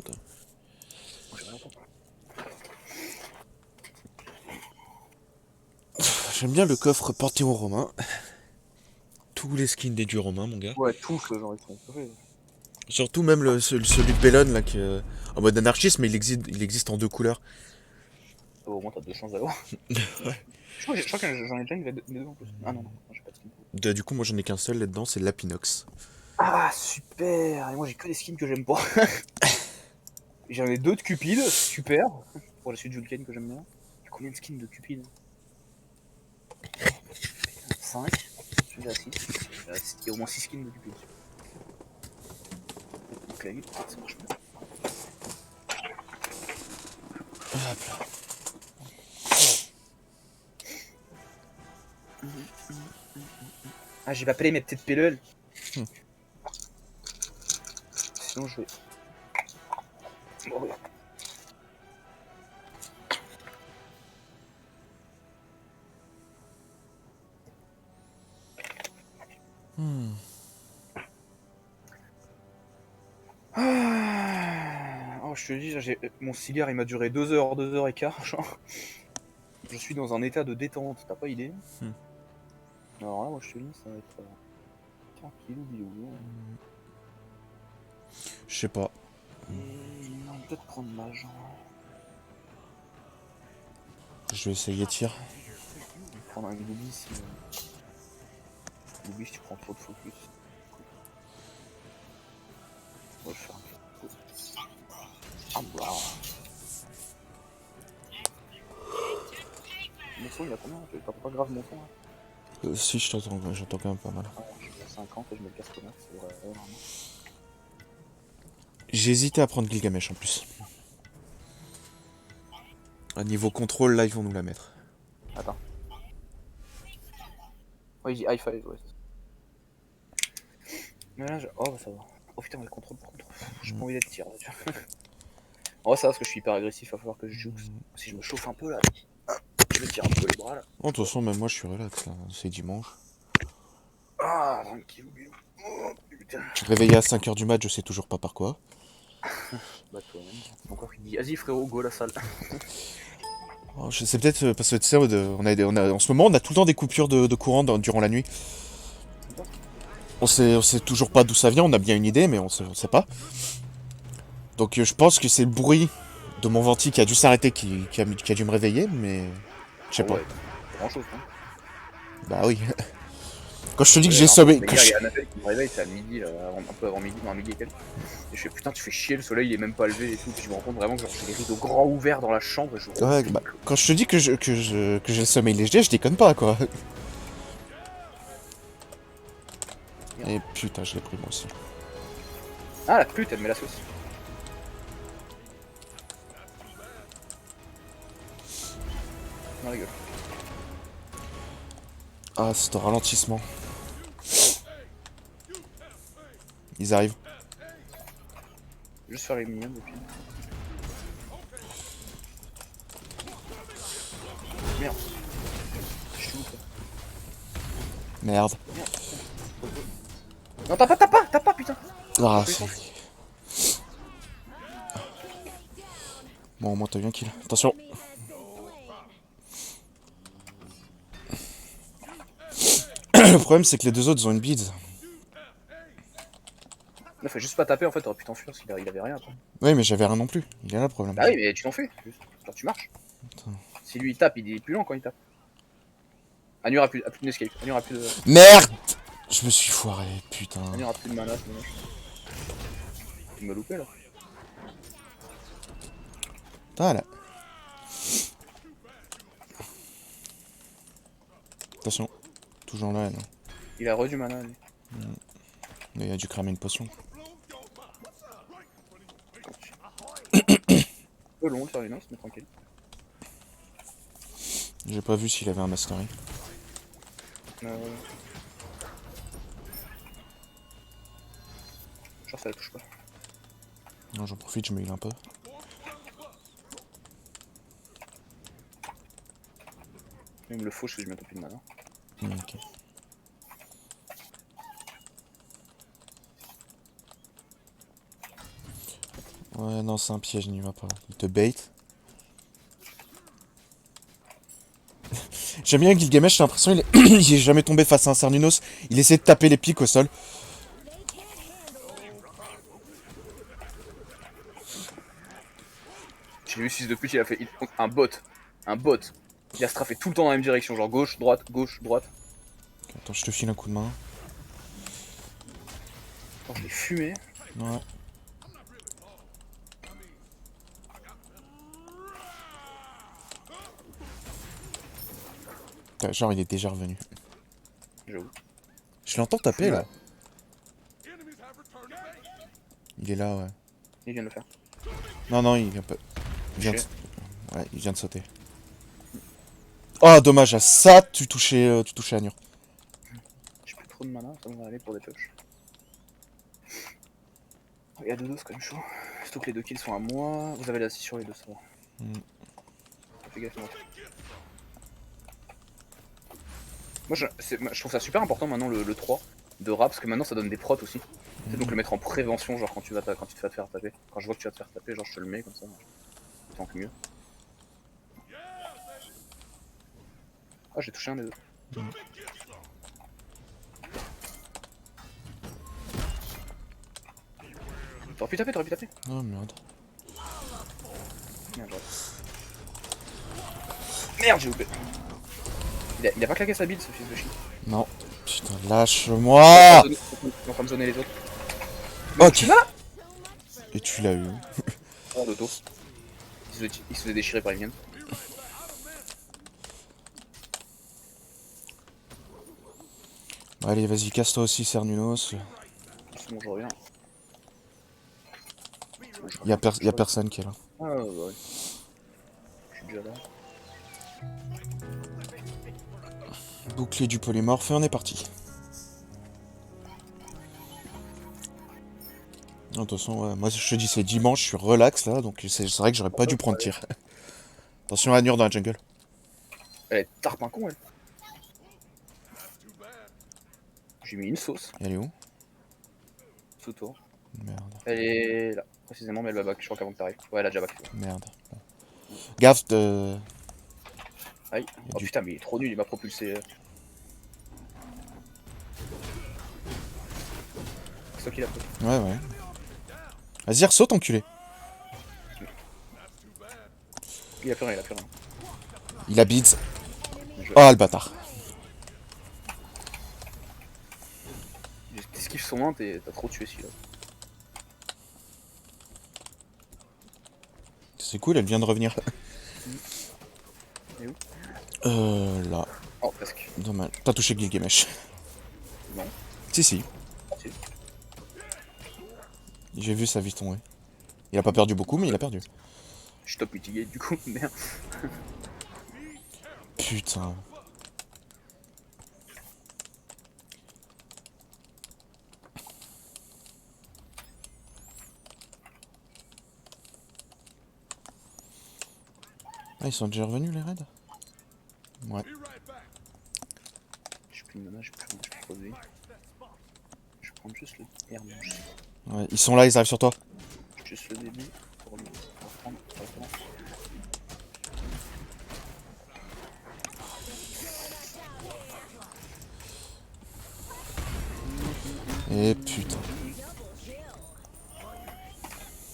contre. J'aime bien le coffre Panthéon romain. Tous les skins des dieux romains, mon gars. Ouais, tous, genre, ils sont préférés. Surtout même celui de Bellon, là, qui, en mode anarchiste, mais il existe en deux couleurs. Oh, au moins, t'as 2 chances d'avoir. Je crois que j'en ai déjà une des deux en plus. Ah non, non, j'ai pas de skin. Du coup, moi j'en ai qu'un seul là-dedans, c'est l'Apinox. Ah, super! Et moi, j'ai que des skins que j'aime pas. J'en ai 2 de Cupid, super. Pour la suite de Vulcan que j'aime bien. Il y a combien de skins de Cupid? 5. Je suis à 6. Il y a au moins 6 skins de Cupid. Donc la ville, ça marche bien. Hop là. Ah, j'ai pas payé mes petites pilules. Sinon, je vais. Bon, regarde. Oh, je te dis, mon cigare il m'a duré 2 heures, 2 heures et quart. Genre. Je suis dans un état de détente, t'as pas idée? Alors là, moi je te dis, ça va être tranquille, bilou. Je sais pas. On va peut-être prendre mage. Je vais essayer de tir. On va prendre un Gooby si. Gooby, si tu prends trop de focus. On va le faire un peu. Ah bah. Mon son il a combien? T'as pas grave mon son là? Si, j'entends quand même pas mal. Ah, je suis à 50 et je mets le casque max, c'est vrai, vraiment. J'ai hésité à prendre Gilgamesh en plus. À niveau contrôle, là, ils vont nous la mettre. Attends. Ouais, il dit high five, ouais. Mais là, oh bah ça va. Oh putain, le contrôle par contre. J'ai pas envie d'être tir là, tu vois. En vrai, ça va parce que je suis hyper agressif, il va falloir que je juke. Si je me chauffe un peu là, je me tire un peu les bras là. Oh, de toute façon, même moi, je suis relax, là. C'est dimanche. Ah, tranquille, oh putain. Réveillé à 5h du mat, je sais toujours pas par quoi. Bah toi-même. Encore il dit, vas-y frérot, go la salle. Oh, c'est peut-être parce que tu sais, en ce moment, on a tout le temps des coupures de courant durant la nuit. On sait toujours pas d'où ça vient, on a bien une idée, mais on sait pas. Donc je pense que c'est le bruit de mon venti qui a dû s'arrêter qui a dû me réveiller, mais je sais Oh pas. ouais, pas grand chose, hein. Bah oui. Quand je te dis que Ouais, j'ai sommeil, mais hier, il y a Annabelle qui me réveille, c'est à midi, là, un peu avant midi, dans un midi et quelques. Et je fais putain, tu fais chier, le soleil il est même pas levé et tout. Puis je me rends compte vraiment que j'ai les rideaux grands ouverts dans la chambre et je ouais, ronfle. bah, quand je te dis que j'ai le sommeil léger, je déconne pas quoi. Et putain, je l'ai pris moi aussi. Ah la pute, elle met la sauce. Dans la gueule. Ah, c'est un ralentissement. Ils arrivent. Juste faire les mignons depuis. Merde. Je suis où toi? Merde. Merde. Non, t'as pas, putain. Ah, c'est... Bon, au moins t'as eu un kill. Attention. Le problème, c'est que les deux autres, ils ont une bide. Là, faut juste pas taper en fait, t'aurais pu t'enfuir parce qu'il avait rien après. Oui, mais j'avais rien non plus. Il est là le problème. Bah oui, mais tu t'enfuis, juste. Genre tu marches. Attends. Si lui il tape, il est plus lent quand il tape. Anu a plus d'escape, Anu a plus de. Merde! Je me suis foiré, putain. Anu a plus de mana, c'est dommage. Tu m'as loupé là. Voilà. Attention. Toujours là, non. Il a re du mana, lui. Mais il a dû cramer une potion. Un peu long le Ferinos, mais tranquille. J'ai pas vu s'il avait un mastery. Genre ça la touche pas. Non, j'en profite, je me heal un peu. Même le fauche, je mets plus de mana. Ok. Ouais, non, c'est un piège, n'y va pas. Il te bait. J'aime bien Gilgamesh, j'ai l'impression il est jamais tombé face à un Cernunnos. Il essaie de taper les pics au sol. J'ai vu fils de pute, il a fait un bot. Un bot. Il a strafé tout le temps dans la même direction, genre gauche, droite, gauche, droite. Attends, je te file un coup de main. Attends, je l'ai fumé. Ouais. Putain, genre, il est déjà revenu. J'avoue. Je l'entends taper, là. Enemies have returned to base. Il est là, ouais. Il vient de le faire. Non, non, il vient pas. Il vient de... Touché. Ouais, il vient de sauter. Oh, dommage, à ça, tu touchais Anur. J'ai plus trop de mana, ça va aller pour des push. Il y a 2-2, c'est quand même chaud. Surtout que les 2 kills sont à moi. Vous avez l'assist sur les 2, ça va. Fais gaffe, moi. Je trouve ça super important maintenant le 3 de rap, parce que maintenant ça donne des prots aussi. C'est donc le mettre en prévention, genre quand tu te vas te faire taper. Quand je vois que tu vas te faire taper, genre je te le mets comme ça. Tant que mieux. Ah, j'ai touché un des deux. T'aurais pu taper, t'aurais pu taper. Oh merde. Merde, merde, j'ai loupé. Il a pas claqué sa bide, ce fils de chien. Non. Putain, lâche-moi. Il est en train de zoner les autres. Ok. Et tu l'as eu. Oh, d'auto. Il se faisait déchirer par les miennes. Allez, vas-y, casse-toi aussi, Cernunnos. C'est bon, je reviens. Y a personne qui est là. Ah, ouais, ouais. Je suis déjà là. Bouclier du polymorphe et on est parti. De toute façon, ouais, moi je te dis c'est dimanche, je suis relax là, donc c'est vrai que j'aurais pas dû prendre tir. Attention à Anur dans la jungle. Elle est tarpe un con, elle. J'ai mis une sauce, Et elle est où? sous tour. Merde, Elle est là, précisément, mais elle va back, je crois qu'avant que t'arrives. Ouais, elle a déjà back. merde. Bon. Gaffe de... Aïe. Oh du- putain, mais il est trop nul, il m'a propulsé. C'est toi qui l'as pris. Ouais, ouais. Vas-y, ressaute, enculé. Il a plus rien, il a plus rien. Il a beats. Je- Oh, le bâtard. T'esquives son main, t'as trop tué celui-là. C'est cool, elle vient de revenir. Et où? Là. Oh, presque. Dommage. T'as touché Gilgamesh. Non. Si, si. Si. J'ai vu sa vie tomber. Il a pas perdu beaucoup, mais il a perdu. Je suis top mitigate du coup, merde. Putain. Ah, ils sont déjà revenus les raids? Ouais. J'ai plus de mana, j'ai plus trop de vie. Je vais prendre juste le merde, Ouais, ils sont là, ils arrivent sur toi. juste le début pour le reprendre directement. Et putain.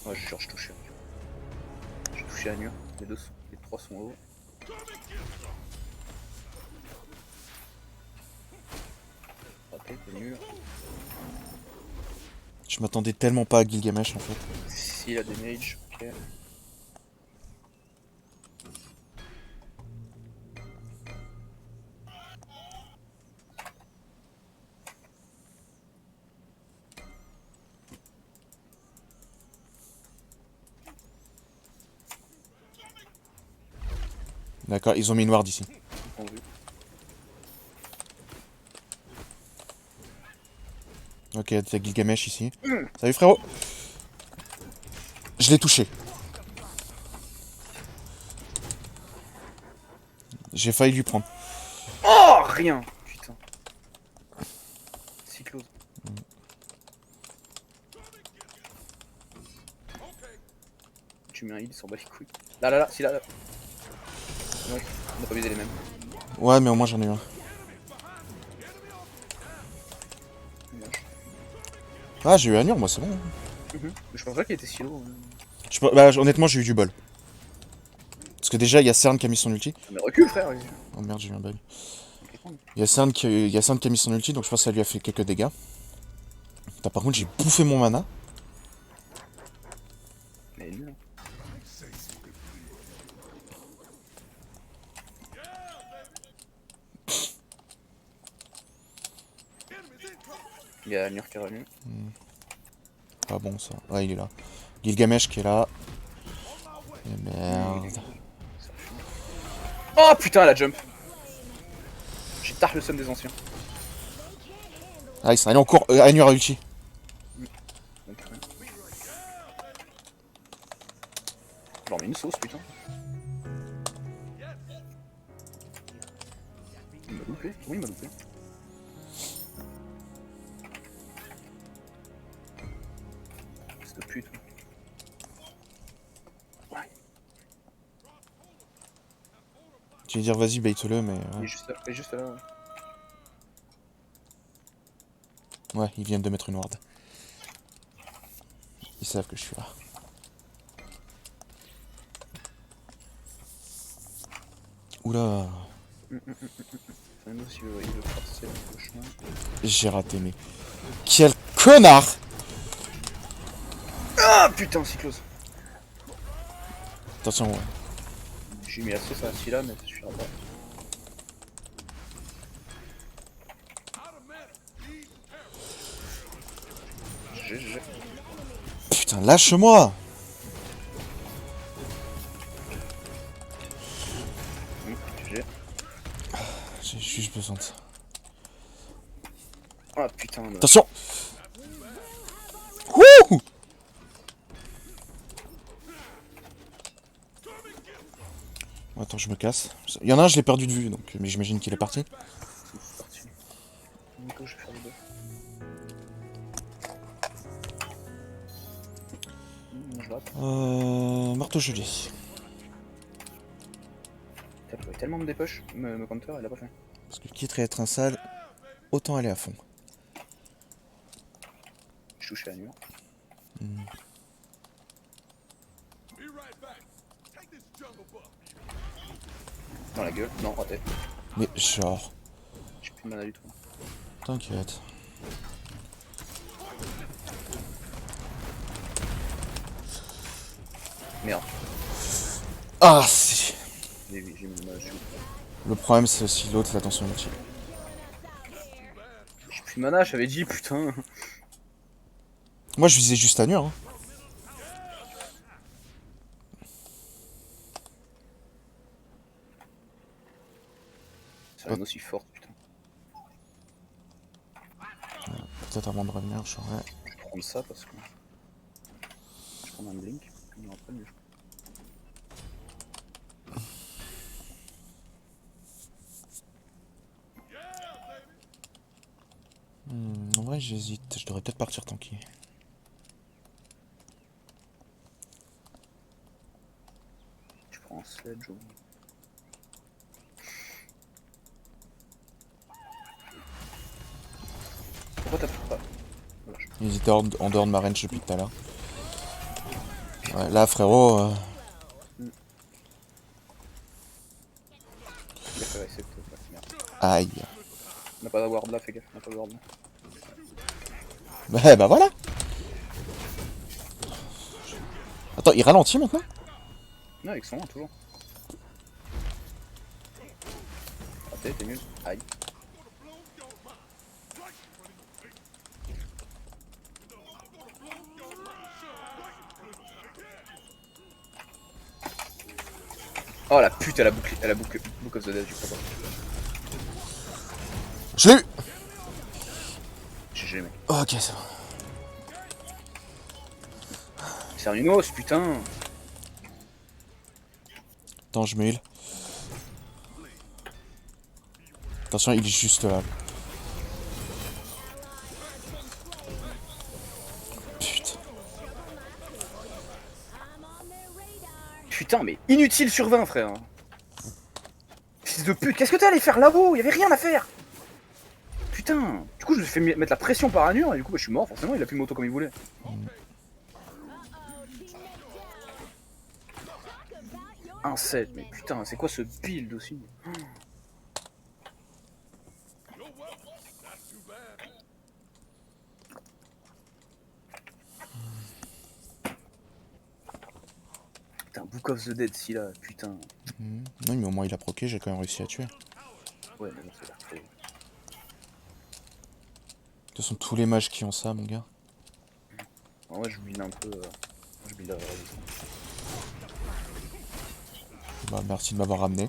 Ouais, je cherche toucher. J'ai touché à Nur, les trois sont hauts. Après, c'est nul. Je m'attendais tellement pas à Gilgamesh en fait. Si, il a des mages, ok. D'accord, ils ont mis une ward ici. Ils ont vu. Ok, t'as Gilgamesh ici. Salut frérot. Je l'ai touché. J'ai failli lui prendre. Oh, rien. Putain. Cyclose. je lui mets un heal, il s'en bat les couilles. Là, si là. Ouais, on a pas visé les mêmes. Ouais, mais au moins j'en ai eu un. Ah, j'ai eu Anur, moi, c'est bon. Je pense pas qu'il était si lourd. Bah, honnêtement, j'ai eu du bol. Parce que déjà, il y a Cern qui a mis son ulti. Mais recule, frère. Oh merde, j'ai eu un bug. Il y a Cern qui a mis son ulti, donc je pense que ça lui a fait quelques dégâts. Putain, par contre, j'ai bouffé mon mana. Mais il est nul. Il y a Nur qui est revenu. Pas bon ça. Ouais, il est là. Gilgamesh qui est là. Et merde. Oh putain, la jump. J'ai tard le seum des anciens. Ah, allez, on court. Anur a ulti. Donc, je leur mets une sauce, putain. Il m'a loupé. Oui, il m'a loupé. Cette pute. Ouais. Je vais dire vas-y, bait-le, mais. Il Ouais. est juste là. Ouais, ils viennent de mettre une ward. Ils savent que je suis là. Oula. Enfin, nous, si il veut passer le chemin. J'ai raté, mais. Quel connard! Ah putain, cyclose. Attention, ouais. J'ai mis la sauce à celui-là, mais ça suffira pas. GG. Putain, lâche-moi! GG. J'ai juste besoin de ça. Ah putain. Là. Attention! Wouh! Attends, je me casse. Il y en a un, je l'ai perdu de vue, donc, mais j'imagine qu'il est parti. C'est parti. Nico, je vais faire les deux. Je rate. Marteau gelé. T'as trouvé tellement de dépush, me counter, elle a pas fait. Parce que quitte à être un sale, autant aller à fond. Je touche la nuit. Be right back. Take this jungle buff. Dans la gueule. Non, raté. Mais genre, J'ai plus de mana du tout. t'inquiète. Merde. Ah, si. J'ai mis le mana dessus. Le problème, c'est aussi l'autre, l'attention utile. J'ai plus de mana, j'avais dit, putain. Moi, je visais juste Anur. Hein. C'est rien aussi forte, putain. Peut-être avant de revenir, je saurais. Je vais prendre ça parce que. Je prends un blink. Il y aura pas mieux. En vrai, j'hésite. Je devrais peut-être partir tanky. Tu prends un sledge ou. Pourquoi t'as pas. Voilà, Ils étaient en dehors de ma range depuis tout à l'heure. Ouais, là, frérot. Fais gaffe, accepte. Merde. Aïe. On n'a pas d'avoir de là, fais gaffe, on n'a pas de ward là. Bah voilà. Attends, il ralentit maintenant? Non, avec son 1 toujours. Raté, t'es nul. Aïe. Oh la pute, elle a bouclé Book of the Dead, je crois pas. Je l'ai eu! GG mec. Ok, c'est bon. C'est un Unos, putain. Attends, je me heal. Attention, il est juste là. Putain. Putain, mais inutile sur 20, frère. Fils de pute, qu'est-ce que t'es allé faire là-haut? Y'avait rien à faire. Putain. Du coup, je me suis fait mettre la pression par Anur et du coup, bah, je suis mort, forcément, il a plus moto comme il voulait. Un 7, mais putain, c'est quoi ce build aussi? Putain, Book of the Dead, si là, putain. Non, mais au moins il a proqué, j'ai quand même réussi à tuer. Ouais, mais bon, c'est là. Ce sont tous les mages qui ont ça, mon gars. En vrai, je build un peu. Je build la résistance. Bah, merci de m'avoir ramené.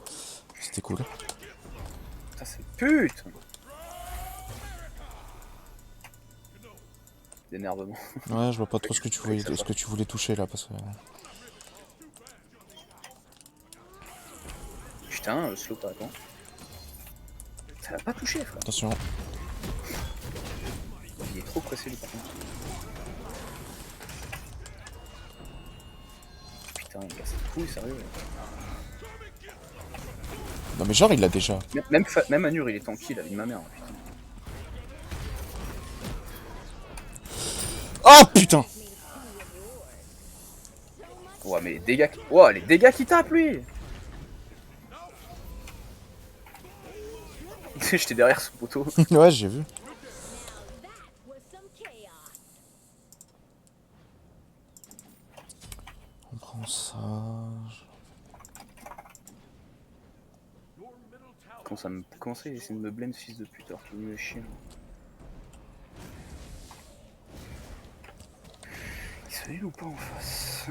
C'était cool. Putain, c'est pute! D'énervement. Ouais, je vois pas trop ce que tu voulais toucher là, parce que... Putain, le slow pas, attends. Ça va pas toucher, frère. Attention. Il est trop pressé, lui, par contre. Putain, il casse les couilles, sérieux. Non mais genre il l'a déjà. Même Anur, il est tranquille, la vie de ma mère. Putain. Oh putain. Ouais, mais les dégâts qui... Ouais, les dégâts qu'il tape, lui. J'étais derrière son poteau. Ouais, j'ai vu. On prend ça... Comment ça, il essaie de me blame, ce fils de pute, alors qu'il me chie. Il se heal ou pas en face?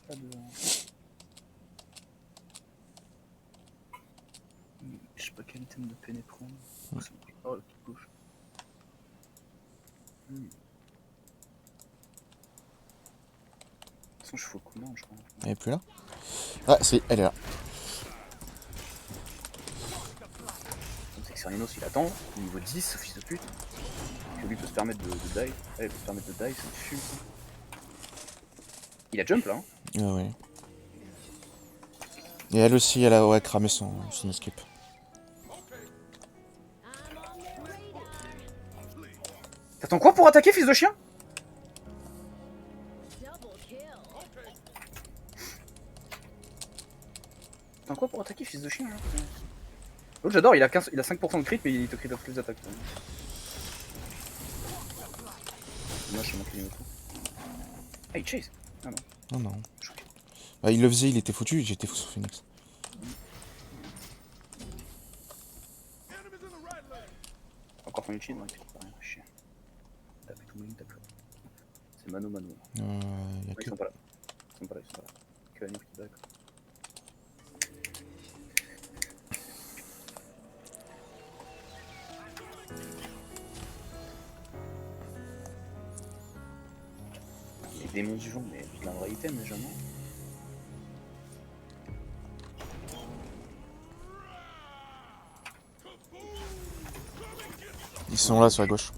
Pas de... Je sais pas quel item de pénétrant. Oh, la petite gauche. De toute façon, je fous le cooldown, je crois. Elle est plus là? Ah si, elle est là. C'est que Cerinos, il attend, niveau 10, ce fils de pute. Que lui peut se permettre de die. Elle peut se permettre de die, ça me fume. Il a jump là, hein. Ouais, ouais. Et elle aussi, elle a cramé son escape. T'attends quoi pour attaquer, fils de chien? T'attends quoi pour attaquer, fils de chien là? L'autre, j'adore, il a 5% de crit, mais il te crit plus d'attaque. Moi, je suis manqué une autre. Ah, il chase. Ah non. Non, non. Bah, il le faisait, il était foutu, j'étais fou sur Phoenix. Encore son ulti, non, il fait rien, chien. Tape tout le monde, tape. C'est mano mano. Y a Ouais, que... ils sont pas là. Ils sont pas là, ils sont pas là. Que Anur qui back. Les démons du jour, mais c'est un vrai item déjà, non? Ils sont là sur la gauche.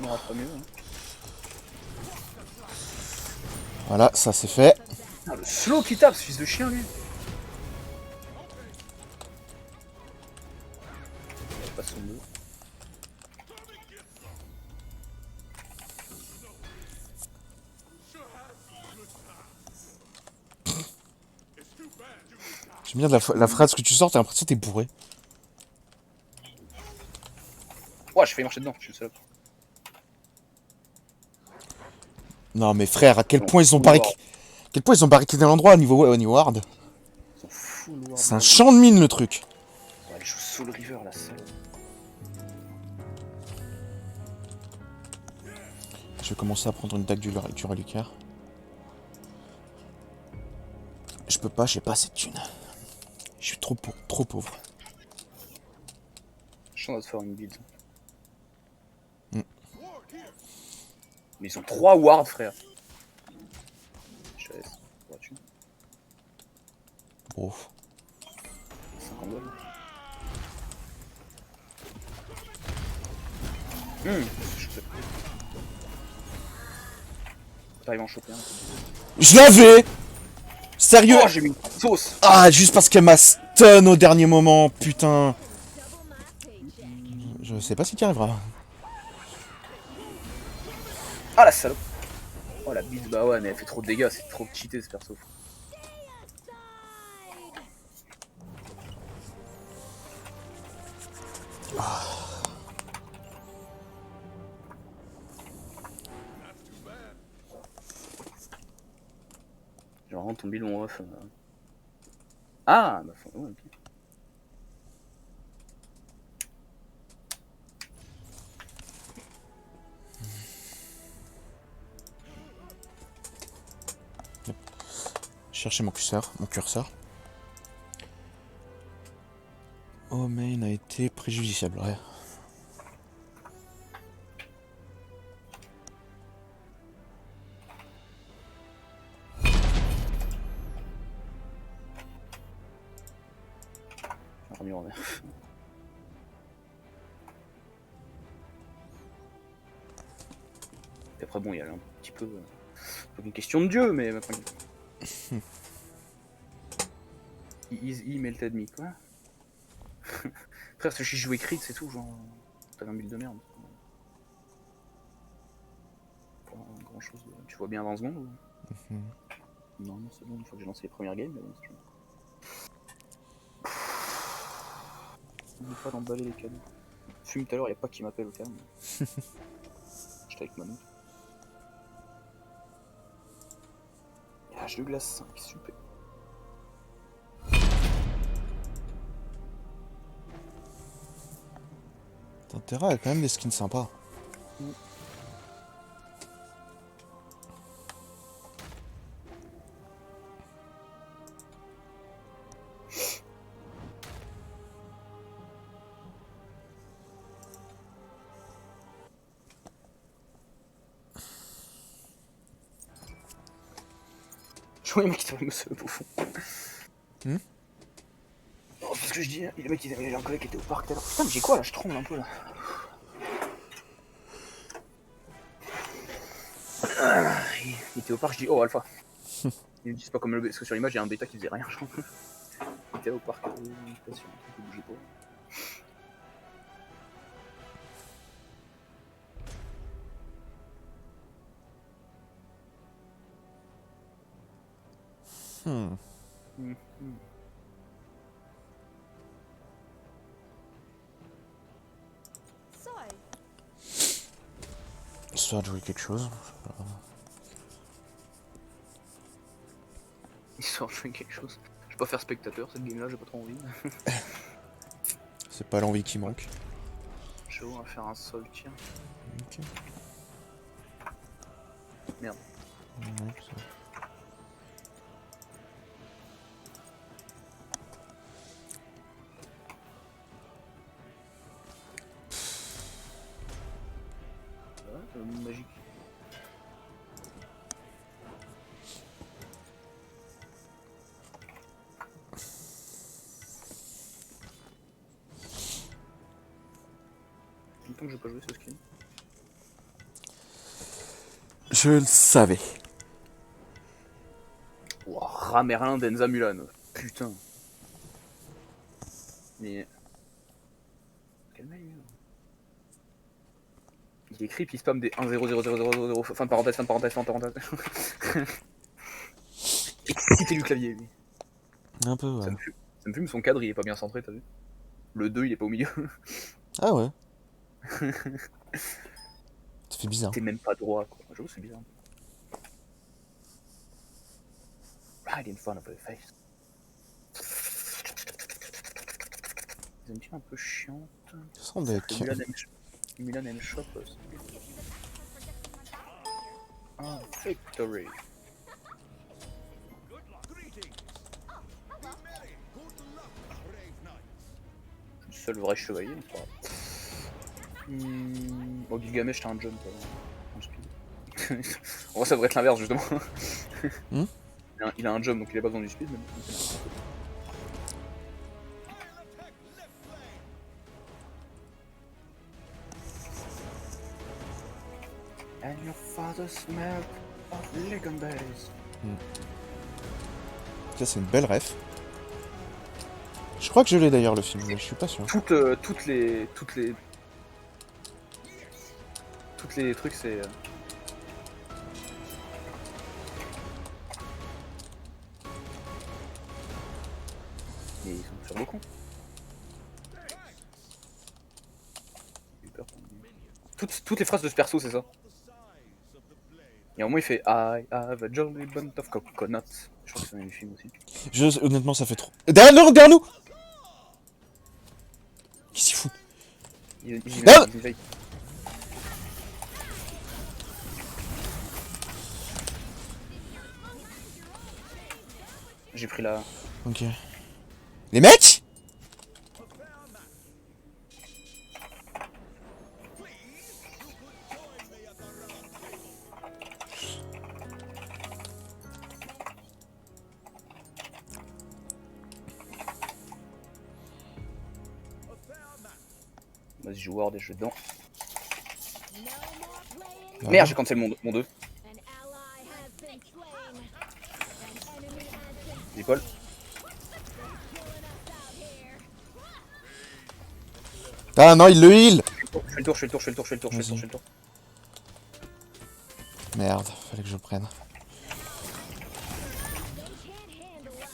On aura pas mieux, hein. Voilà, ça c'est fait. Ah, le slow qui tape, ce fils de chien, lui. Je passe son dos. J'aime bien la phrase que tu sors, t'as l'impression que t'es bourré. Ouah, j'ai failli marcher dedans, je suis le seul. Non mais frère, à quel Non, point ils ont full barricadé... ward. Quel point ils ont barricadé l'endroit au niveau hard. Ils sont full ward. C'est un champ de mine le truc. Ouais, elle joue Soul River, la seule. Je vais commencer à prendre une dague du reliquaire. Je peux pas, j'ai pas assez de thunes. Je suis trop pauvre. Je sens de faire une build. Mm. Mais ils ont 3 wards, frère. Je te laisse. Vois-tu. Oh. 50 balles. T'arrives à en choper un. Je l'avais. Sérieux? Oh, j'ai mis une sauce. Ah, juste parce qu'elle m'a stun au dernier moment, putain. Je sais pas si tu y arriveras. Ah la salope. Oh la bise, bah ouais, mais elle fait trop de dégâts, c'est trop cheaté ce perso. J'ai vraiment ton bidon off. Ah bah ouais, ok. Chercher mon curseur, Oh, main a été préjudiciable, ouais. J'ai remis en vert. Et après bon, il y a un petit peu... une question de dieu, mais... He melted me, quoi. Frère, si je jouais crit, c'est tout, genre... T'avais un build de merde. Pas grand chose de... Tu vois bien 20 secondes ou... Non, non, c'est bon, une fois que j'ai lancé les premières games, mais bon, c'est bon. N'oublie pas d'emballer les cadeaux. Fume tout à l'heure, y'a pas qui m'appelle au calme. J'étais avec ma meuf. Hache de glace 5, super. T'as a quand même des skins sympas. Je vois les mecs qui te me seul au fond. Hmm. Oh, c'est ce que je dis, les mecs, il y a un collègue qui était au parc tout à l'heure. Putain, mais j'ai quoi là? Je tremble un peu là. Il était au parc, je dis oh Alpha. Il me dit c'est pas comme le parce que sur l'image il y a un bêta qui faisait rien, je crois. Il était au parc, station, il bougeait pas. Histoire de jouer quelque chose. Histoire de jouer quelque chose. Je vais pas faire spectateur cette game là, j'ai pas trop envie. C'est pas l'envie qui manque. Chaud, on va faire un sol tir. Ok. Merde. Ouais, ça. Ouais, magique. Longtemps que j'ai pas joué ce skin. Je le savais. Wow, Ramerlin d'Enza Mulan. Putain. Mais. Quel mail lui, il écrit puis il spam des 1-0-0-0-0-0, fin de parenthèse, fin de parenthèse, fin de parenthèse. Excité du clavier lui. Un peu, ouais. Ça me fume, son cadre il est pas bien centré, t'as vu? Le 2 il est pas au milieu. Ah ouais. Ça fait bizarre. T'es même pas droit quoi. J'avoue c'est bizarre. Right in front of her face. Ils ont une team un peu chiante. Sans deck. Mulan and Shop aussi. Ah, victory. Je suis le seul vrai chevalier, mais c'est pas grave. Oh, Gilgamesh, t'as un jump en speed. En vrai, ça devrait être l'inverse, justement. Il a un jump, donc il a pas besoin du speed, mais bon, Your father's milk of Legonberries. Ça, c'est une belle ref. Je crois que je l'ai d'ailleurs le film, mais je suis pas sûr. Toutes les trucs, c'est. Mais ils sont sur le con. J'ai eu peur quand même. Toutes les phrases de ce perso, c'est ça. Et au moins il fait I have a jolly bunch of coconuts. Je crois que c'est dans les films aussi. Honnêtement, ça fait trop. Derrière nous! Qu'est-ce qu'il fout? Ils Ah invadent. J'ai pris la. Ok. Les mecs! Vas-y, je joue Ward et je suis dedans. Ah. Merde, j'ai cancel mon 2. L'épaule. Ah non, il le heal! Je fais le tour. Merde, fallait que je le prenne.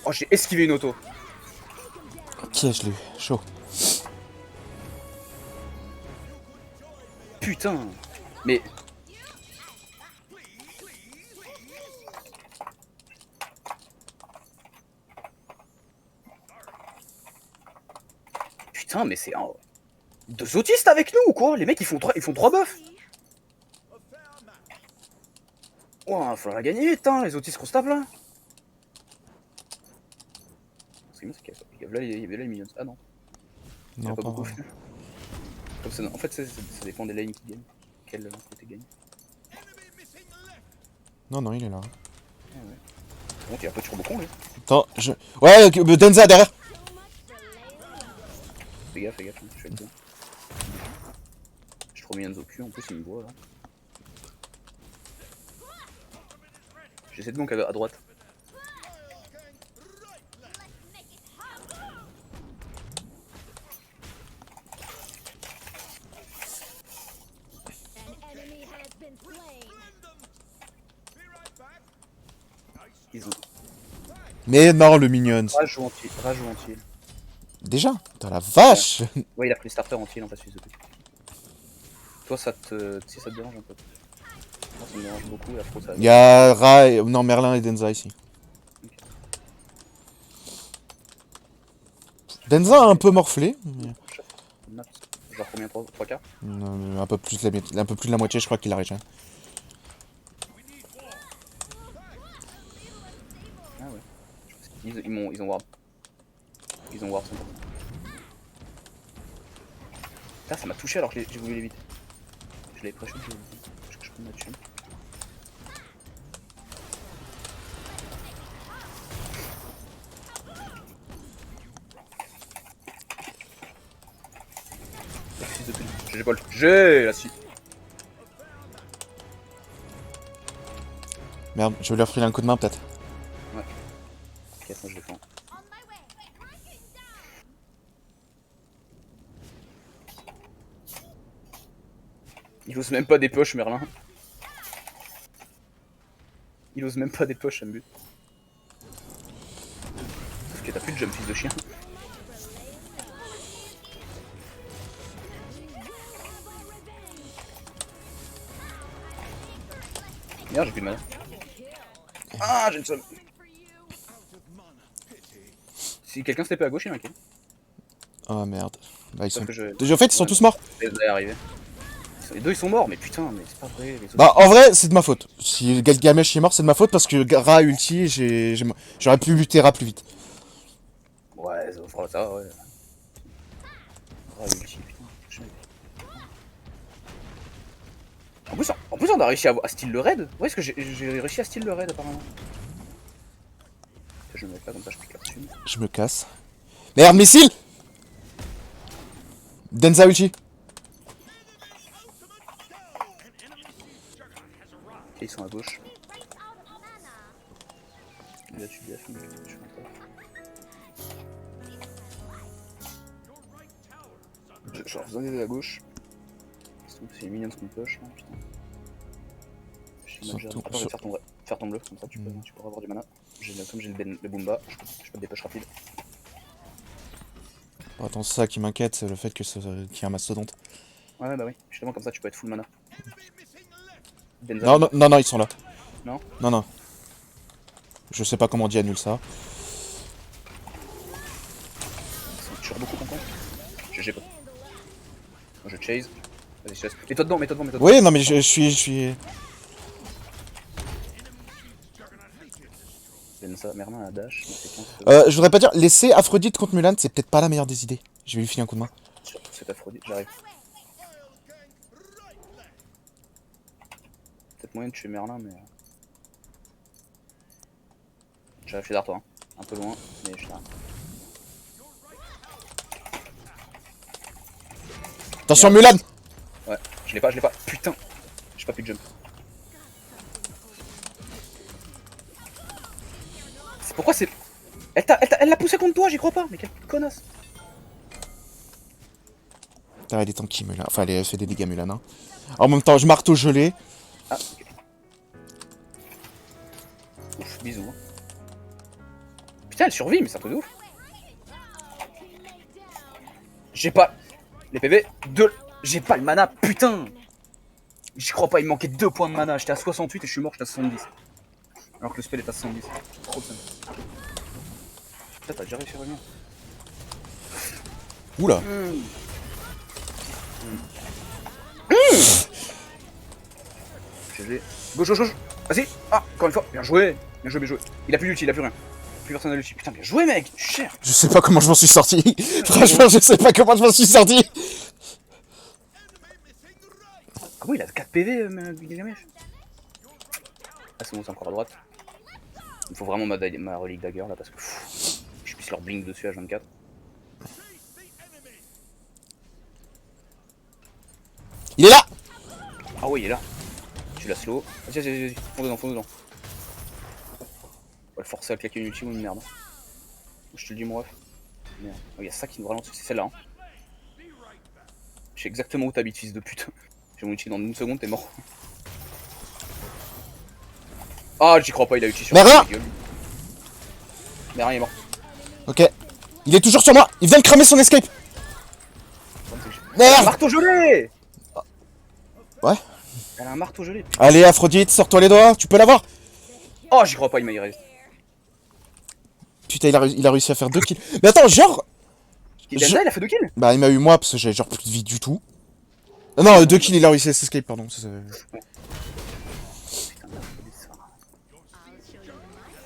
Oh, j'ai esquivé une auto. Ok, je l'ai eu. Chaud. Putain. Mais. Putain, mais c'est un. Deux autistes avec nous ou quoi? Les mecs ils font 3 buffs. Ouah, faut la gagner vite, hein, les autistes qu'on se tape là. Ce qui est bien, c'est qu'il y avait là les minions. Ah non. Il y en Non, a pas pas beaucoup. vraiment. Comme ça, en fait, ça dépend des lanes qui gagnent. Quel côté gagne. Non, il est là. Ah ouais. Bon, t'es un peu turbocon lui. Attends, je. Ouais, Denza derrière! Fais gaffe, hein, je fais le tour. J'ai trop minions au cul, en plus il me voit là. J'essaie de donc à droite. Ils ont. Mais non, le minion. Rage ou anti-heal. Déjà? Putain, la vache! Ouais, il a pris le starter anti-heal en face de toi, ça te. Si ça te dérange un peu. Moi, ça me dérange beaucoup, et après ça. Il y a Ra et... Non, Merlin et Denza ici. Okay. Denza a un peu morflé. Mais... Je leur combien 3 quarts. Un peu plus de la moitié, je crois qu'il a régéné. Ah ouais. Ils ont ward. Ils ont ward 100%. Putain, ça m'a touché alors que j'ai voulu l'éviter. Je l'avais pré-shoot, je peux me mettre dessus. Fils de pute. J'ai l'épaule. J'ai la suite. Merde, je vais lui refiler un coup de main peut-être. Ouais. Ok, attends, je le fais. Il ose même pas des poches, Merlin. Il ose même pas des poches, ça me bute. Sauf que t'as plus de jump, fils de chien. Merde, j'ai plus de mana. Ah, j'ai le seum. Si quelqu'un se tapait à gauche, il m'inquiète. Oh merde. Bah, ils sont... Parce que je. En fait, ils sont tous morts. Vous allez arriver. Les deux ils sont morts, mais putain, mais c'est pas vrai. Les autres... Bah, en vrai, c'est de ma faute. Si Gilgamesh est mort, c'est de ma faute parce que Ra ulti, j'aurais pu buter Ra plus vite. Ouais, ça fera ça, ouais. Ah, ulti, putain. En plus, on a réussi à steal le raid. Ouais, est-ce que j'ai réussi à steal le raid apparemment. Je me mets pas comme ça, je pique là-dessus. Je me casse. Merde, missile! Denza ulti. ils sont à gauche. Et là tu te gaffes, mais je suis content. Genre, vous en avez à gauche. C'est les minions qu'on push, là, putain. Surtout- Attends, je vais faire ton bluff, comme ça tu pourras avoir du mana. Comme j'ai le Boomba, je peux te dépush rapide. Bon, attends, c'est ça qui m'inquiète, c'est le fait qu'il y ait un mastodonte. Ouais, bah oui, justement, comme ça tu peux être full mana. Denza, Non, non, non, non, ils sont là. Non. Non, non. Je sais pas comment on dit annule ça. C'est toujours beaucoup content. GG pas. Moi je chase. Vas-y, je te laisse. Mets-toi dedans, mets-toi dedans. Oui, non, mais je suis. Denza, Merlin à dash, il fait 15 secondes. Je voudrais pas dire, laisser Aphrodite contre Mulan, c'est peut-être pas la meilleure des idées. Je vais lui filer un coup de main. Surtout cette Aphrodite, j'arrive. Peut-être moyen de tuer Merlin, mais. J'arrive, je suis derrière toi. Hein. Un peu loin, mais je suis derrière. Attention, Merde. Mulan! Ouais, je l'ai pas. Putain, j'ai pas pu de jump. C'est pourquoi c'est. Elle l'a poussé contre toi, j'y crois pas, mais quelle connasse. Putain, elle est tanky, Mulan. Enfin, elle fait des dégâts, Mulan. Hein. En même temps, je marteau gelé. Ah, ok. Ouf, bisous. Hein. Putain, elle survit, mais c'est un truc de ouf. J'ai pas les PV de. J'ai pas le mana, putain. J'y crois pas, il me manquait 2 points de mana. J'étais à 68 et je suis mort, j'étais à 70. Alors que le spell est à 70. Trop de ça. Putain, t'as déjà réussi à revenir. Oula. GG. Gauche, gauche, gauche. Vas-y. Ah, encore une fois. Bien joué. Bien joué, bien joué. Il a plus d'ulti, il a plus rien. Plus personne n'a d'ulti. Putain, bien joué, mec. Je suis cher. Je sais pas comment je m'en suis sorti. Franchement, je sais pas comment je m'en suis sorti. Comment il a 4 PV, Gilgamesh? Ah, c'est bon, c'est encore à droite. Il faut vraiment ma relique dagger là parce que je puisse leur blink dessus à 24. Il est là. Ah oui, il est là. Tu la slow. Vas-y, vas-y, vas-y. Fonds dedans, fonds dedans. On va le forcer à claquer une ulti ou une merde. Je te le dis, mon ref. Merde. Oh, il y a ça qui nous ralentit, c'est celle-là. Hein. Je sais exactement où t'habites, fils de pute. J'ai mon ulti dans une seconde, t'es mort. Ah, j'y crois pas, il a ulti sur Merlin. Mais rien, il est mort. Ok. Il est toujours sur moi. Il vient de cramer son escape. Elle a un Merde. marteau gelé. Ouais. Elle a un marteau gelé. Allez, Aphrodite, sors-toi les doigts. Tu peux l'avoir. Oh, j'y crois pas, il m'a irré. Putain, il a réussi à faire 2 kills. Mais attends, genre. Denza, il a fait 2 kills. Bah, il m'a eu moi parce que j'avais genre plus de vie du tout. Non, 2 kills, il a réussi à s'escape, pardon. Putain,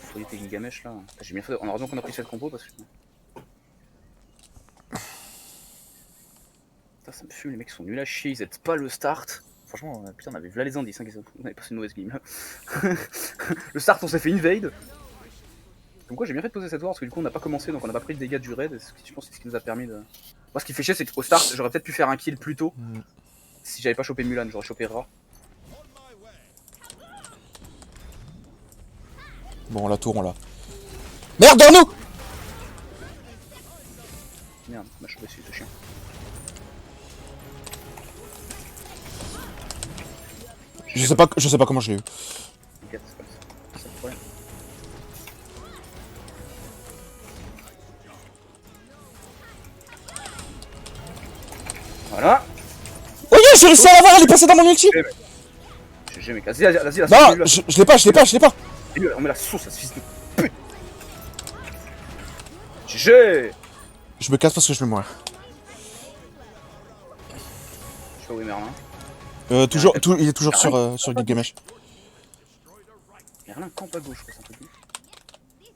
Aphrodite et Gilgamesh là. J'ai bien fait. On a raison qu'on a pris cette compo parce que. Putain, ça me fume, les mecs sont nuls à chier, ils aident pas le start. Franchement, putain, on avait vu les indices, hein, on avait passé une mauvaise game. Le start, on s'est fait invade. Comme quoi, j'ai bien fait de poser cette war parce que du coup, on n'a pas commencé donc on n'a pas pris le dégât du raid. Je pense que c'est ce qui nous a permis de. Moi, ce qui fait chier, c'est qu'au start, j'aurais peut-être pu faire un kill plus tôt. Si j'avais pas chopé Mulan, j'aurais chopé Ra. Bon, la tour, on l'a. Merde, derrière nous. Merde, on m'a chopé celui ce chien. Je sais pas comment je l'ai eu. T'inquiète, c'est pas ça. C'est le problème. Voilà. Oh yeah, j'ai réussi à l'avoir, elle est passée dans mon ulti. GG, mec. Vas-y, vas-y, Non, je l'ai pas, je l'ai pas, je l'ai pas. On met la sauce à ce fils de pute. GG. Je me casse parce que je vais mourir. Je fais où est Merlin? Il est toujours sur Gilgamesh. Merlin campe à gauche, quoi, c'est un peu plus. Moi,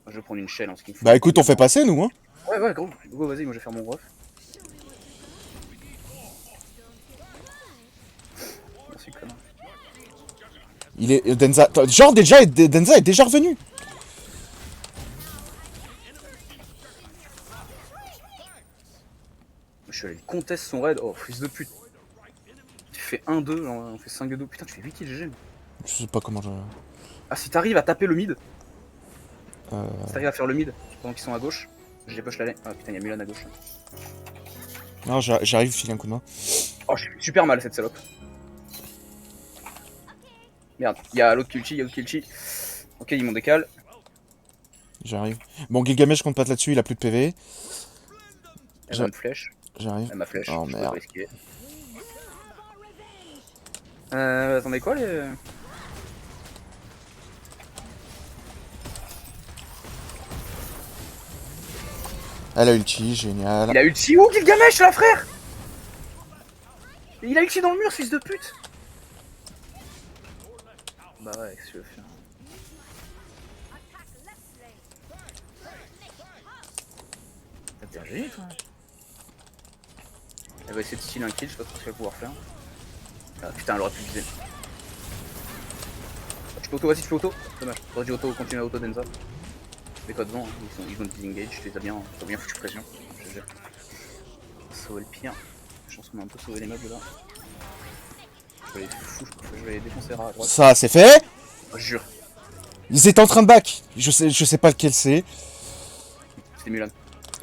je vais prendre une shell en ce qu'il me faut. Bah écoute, on fait passer nous, hein. Ouais, ouais, gros. Go, vas-y, moi je vais faire mon ref. Merci, connard. Il est Denza. Genre Denza est déjà revenu. Je suis allé conteste son raid. Oh, fils de pute. Tu fais 1-2, on fait 5-2. Putain, tu fais 8 kills, GG. Je sais pas comment je... Ah, si t'arrives à taper le mid, Euh... si t'arrives à faire le mid pendant qu'ils sont à gauche, j'ai push la lane. Ah putain, y'a Mulan à gauche. Non, j'arrive, file un coup de main. Oh, je suis super mal cette salope. Merde, y'a l'autre Kilchi, Ok, ils m'ont décalé. J'arrive. Bon, Gilgamesh compte pas là-dessus, il a plus de PV. Elle a une flèche. J'arrive. Elle m'a flèche. Oh je peux merde. pas risquer. Attendez quoi les... Elle a ulti, génial. Il a ulti où Gilgamesh là frère? Il a ulti dans le mur, fils de pute. Bah ouais, qu'est-ce que tu veux faire? T'as bien gagné toi. Elle va essayer de steal un kill, je sais pas trop ce qu'elle va pouvoir faire. Ah putain, elle aurait pu viser. Tu peux auto, vas-y tu fais auto. Dommage, t'aurais dû auto, continuer à auto Denza. Mais pas devant, hein. Ils vont disengage, tu les as bien foutu pression. GG. Sauver le pire. Je pense qu'on a un peu sauvé les meubles là. Je vais les défoncer à droite. Ça, c'est fait. Oh, je jure, Ils étaient en train de back. Je sais pas lequel c'est. c'est Mulan.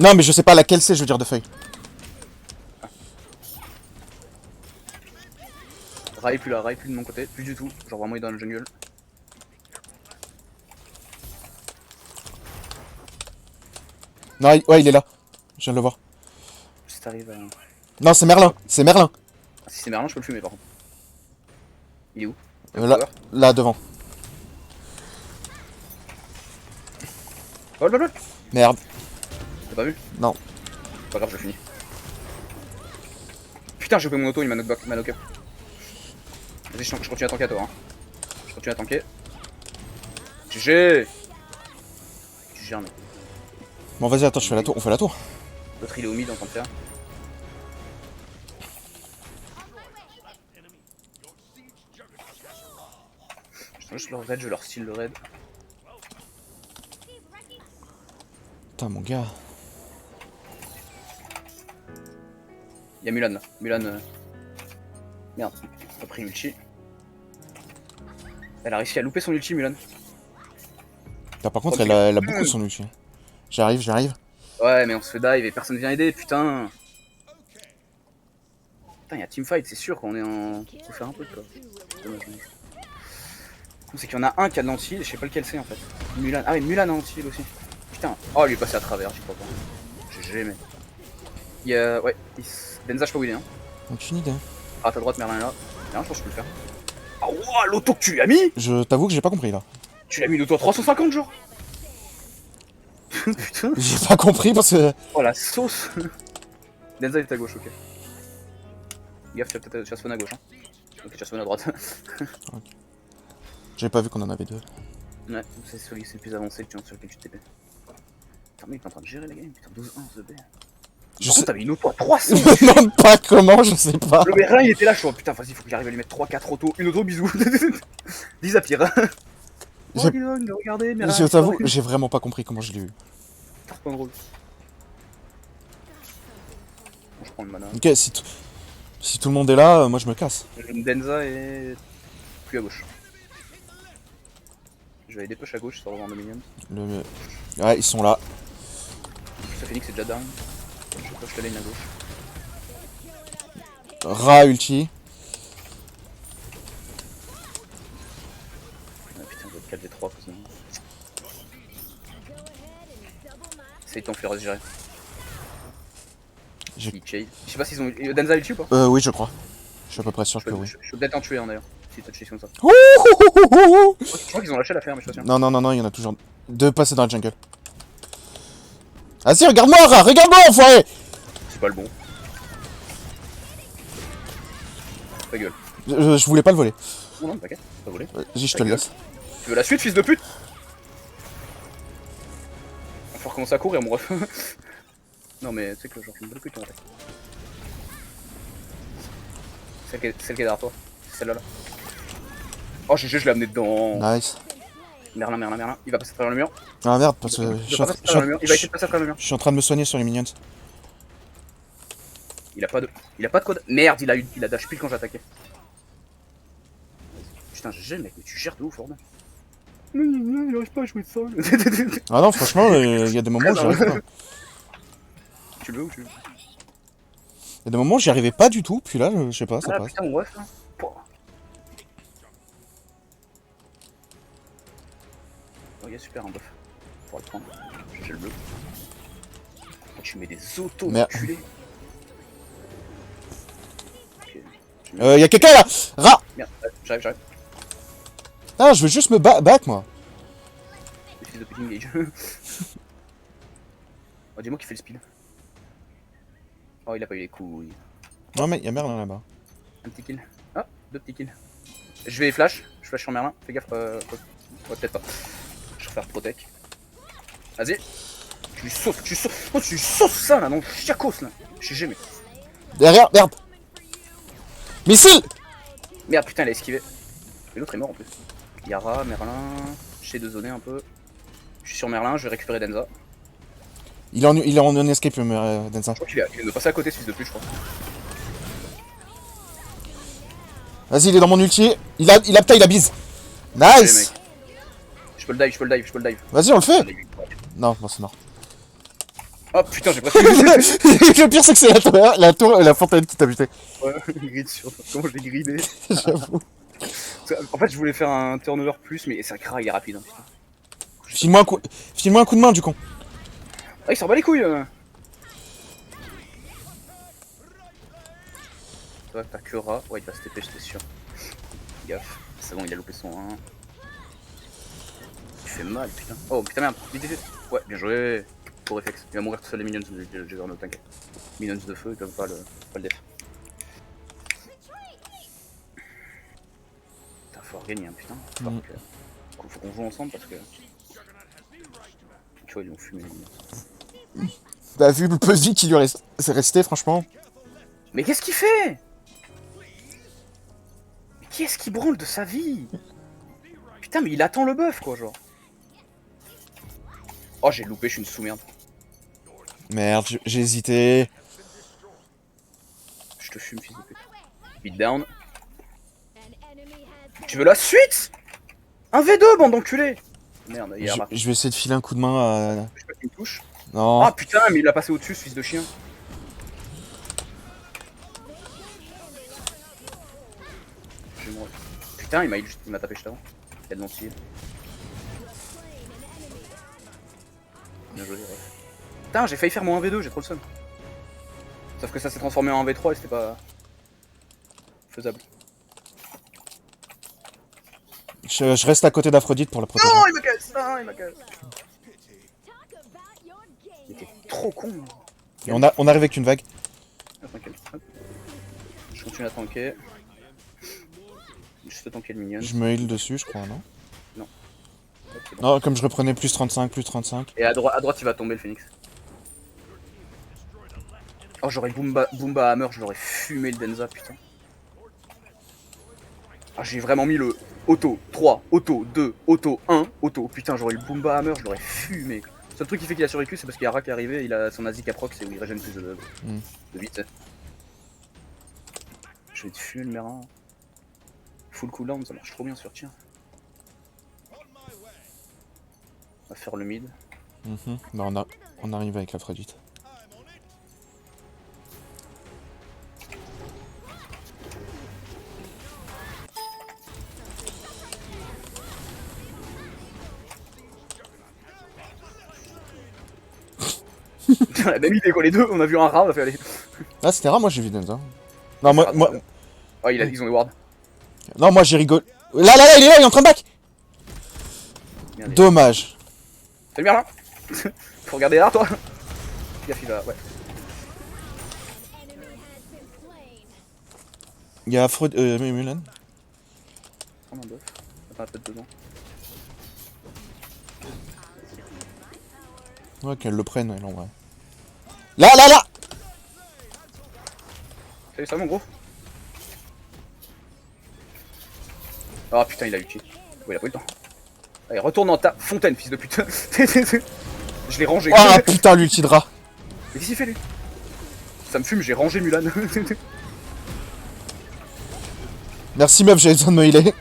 Non, mais je sais pas laquelle c'est, je veux dire, de feuille. Rai plus là, Rai plus de mon côté, plus du tout. Genre vraiment il est dans le jungle. Non, ouais, il est là. Je viens de le voir. Si t'arrives à... Non, c'est Merlin. C'est Merlin. Ah, si c'est Merlin, je peux le fumer par contre. Il est où? Là, devant. Oh lol. Merde. T'as pas vu? Non. Pas grave, je finis. Putain, j'ai coupé mon auto, il m'a knockback, il m'a knock up. Vas-y, je continue à tanker à toi. Hein. Je continue à tanker. GG. Tu gères, mec. Bon, vas-y, attends, je fais la tour. On fait la tour. L'autre il est au mid en train de faire. Je leur raid, je leur steal le raid. Putain, mon gars. Y'a Mulan là. Mulan. Merde, elle a pris ulti. Elle a réussi à louper son ulti, Mulan. Là, par contre, elle a beaucoup son ulti. J'arrive. Ouais, mais on se fait dive et personne vient aider, putain. Putain, y'a teamfight, c'est sûr qu'on est en. Faut faire un truc quoi. C'est qu'il y en a un qui a de l'anti, je sais pas lequel c'est en fait. Mulan. Ah oui, Mulan a anti aussi. Putain. Oh, lui est passé à travers, j'y crois pas. GG, mais. Il y a. Ouais, Denza, je sais pas où il est. Hein. Aucune idée. Ah, ta droite, Merlin est là. Merlin, je pense que je peux le faire. Ah, oh, wow, l'auto que tu lui as mis! Je t'avoue que j'ai pas compris là. Tu l'as mis l'auto à 350 genre. Putain. J'ai pas compris parce que. Oh la sauce. Denza est à gauche, ok. Gaffe, tu vas se spawn à gauche. Hein. Ok, tu vas spawn à droite. J'avais pas vu qu'on en avait deux. Ouais, c'est celui c'est le plus avancé sur lequel tu TP. Putain, mais il est en train de gérer la game, putain, 12-1, The B. Je Par sais. contre, t'avais une auto à 300. Je me demande pas comment, je sais pas. Le Merlin il était là, je suis en putain, vas-y, faut que j'arrive à lui mettre 3-4 autos. Une auto, bisous. 10 à pire. Oh, J'ai- dis donc, regardez, Merlin. Je t'avoue, j'ai vraiment pas compris comment je l'ai eu. C'est pas drôle. Bon, je prends le mana. Ok, si tout le monde est là, moi je me casse. Denza est plus à gauche. Je vais aller push à gauche sur revendre le minion. Ouais, ils sont là. Ce Phoenix est déjà down. Je push la lane à gauche. Ra ulti. Ah putain, je vais 4v3 cousin. C'est ton féroce gérer. J'ai- Il chase. Je sais pas s'ils ont. Denza ulti ou pas? Oui, je crois. Je suis à peu près sûr Je que peux, oui. je peux peut-être en tuer un d'ailleurs. Si t'as chase comme ça. Ouh, ouh, ouh, ouh, ouh. Je crois qu'ils ont lâché l'affaire, mais je suis pas sûr. Non, il y en a toujours deux passés dans la jungle. Ah si, regarde-moi, Ra, regarde-moi, enfoiré. C'est pas le bon. Ta gueule. Je voulais pas le voler. Non, non, t'inquiète, pas volé. Vas-y, je te le laisse. Tu veux la suite, fils de pute? Va falloir commencer à courir, mon ref. Non, mais tu sais que genre, je suis une belle pute en attaque. Celle qui est derrière toi. C'est celle-là. Là. Oh, GG, je l'ai amené dedans. Nice. Merlin. Il va passer à travers le mur. Ah merde, parce que Il va passer à travers le mur. Il va essayer de passer à travers le mur. je suis en train de me soigner sur les minions. Il a pas de code. Merde, il a dash pile quand j'ai attaqué. putain, GG, mec, mais tu gères de ouf, Ford. Non, il arrive pas à jouer de ça. Ah non, franchement, il y a des moments où j'y arrive pas. Tu le veux ou tu le veux? Il y a des moments où j'y arrivais pas du tout, puis là, je sais pas, ça Ah passe. putain, mon ref là. Pouah. Ok, super, un buff. Pour le prendre. J'ai le bleu. Oh, tu mets des autos, Merde. enculé. Ok. Il y a quelqu'un là! Rat! Merde, j'arrive. Ah, je veux juste me back, moi. Le fils de Pudding Gage. Oh, dis-moi qui fait le speed. Oh, il a pas eu les couilles. Non, mais il y a Merlin là-bas. Un petit kill. Ah, 2 petits kills. Je vais flash. Je flash sur Merlin. Fais gaffe. Ouais, peut-être pas. Je vais faire protec. Vas-y. Tu lui sauces. Oh, tu lui sauces ça là, non, chiacos là. J'ai jamais. Derrière, merde! Missile! Merde, putain, il a esquivé. Et l'autre est mort en plus. Yara, Merlin. J'essaie de zoner un peu. Je suis sur Merlin, je vais récupérer Denza. Il est en escape, Densa. Je crois qu'il vient de passer à côté, ce fils de pute, je crois. Vas-y, il est dans mon ulti. Il a bise. Nice! Je peux le dive. Vas-y, on le fait! Non, bon, c'est mort. Oh putain, j'ai presque. Le pire, c'est que c'est la fontaine qui t'a buté. Ouais, grid sur toi. Comment je l'ai gridé. J'avoue. En fait, je voulais faire un turnover plus, mais c'est un il est rapide. Hein, putain. File-moi un coup de main, du con. Ah, il s'en bat les couilles. Toi, t'as que rat. Ouais, il va se TP, j'étais sûr. Gaffe. C'est bon, il a loupé son 1. Il fait mal, putain. Oh putain, merde. Vite. Ouais, bien joué. Pour réflexe. Il va mourir tout seul, les minions. J'ai vraiment t'inquiète. Minions de feu, ils peuvent pas le def. Putain, faut regagner, hein, putain. Faut qu'on joue ensemble parce que. Tu vois, ils ont fumé les minions. T'as vu le peu de vie qui lui reste. C'est resté, franchement. Mais qu'est-ce qu'il fait? Mais qui est-ce qui branle de sa vie? Putain, mais il attend le buff, quoi, genre. Oh, j'ai loupé, je suis une sous-merde. Merde, j'ai hésité. Je te fume, fils de pute. Beat down. Tu veux la suite? Un V2, bande d'enculé. Merde, il y a un Je vais essayer de filer un coup de main à... Je sais pas qui me touche. Non. Ah putain, mais il a passé au-dessus, ce fils de chien. Je vais mourir. Putain, il m'a tapé juste avant. Il y a de l'anti. Bien joué, ouais. Putain, j'ai failli faire mon 1v2, j'ai trop le seum. Sauf que ça s'est transformé en 1v3 et c'était pas faisable. Je reste à côté d'Aphrodite pour la protéger. Non, il me casse. Il était trop con. Et on arrive avec une vague. Ah, tranquille. Hop. Je continue à tanker. Juste tanker le minion. Je me heal dessus, je crois, non? Non. Hop, c'est bon. Non, comme je reprenais plus 35. Et à droite, il va tomber le phoenix. Oh, j'aurais Boomba Hammer, je l'aurais fumé le Denza, putain. Ah, j'ai vraiment mis le auto 3, auto 2, auto 1, auto. Putain, j'aurais eu le Boomba Hammer, je l'aurais fumé. Le seul truc qui fait qu'il a survécu, c'est parce qu'il y a Ra qui est arrivé, il a son Azik à proc, c'est où il régène plus de vite. Je vais te fumer le Merin. Full cooldown, ça marche trop bien sur tir. On va faire le mid. Bah, on arrive avec l'Aphrodite. On a la même idée quoi, les deux, on a vu un rat, on a fait aller. Ah, c'était rare, moi j'ai vu Denza. Non, moi... Oh, ils ont les wards. Non, moi j'ai rigolé. Là, il est en train de back. Merde, Dommage. Salut Merlin. Faut regarder là, toi. Gaffe, il va, ouais. Il y a Aphrodite... Mulan. Prends un buff. Attends, peut-être dedans. Ouais, qu'elle le prenne, elle, en vrai. Là. Salut, ça va mon gros. Oh putain, il a ulti. Ouais, il a pas eu le temps. Allez, retourne dans ta fontaine, fils de pute. Je l'ai rangé. Ah putain, l'ulti de rat. Mais qu'est-ce qu'il fait lui? Ça me fume, j'ai rangé Mulan. Merci meuf, j'avais besoin de me healer.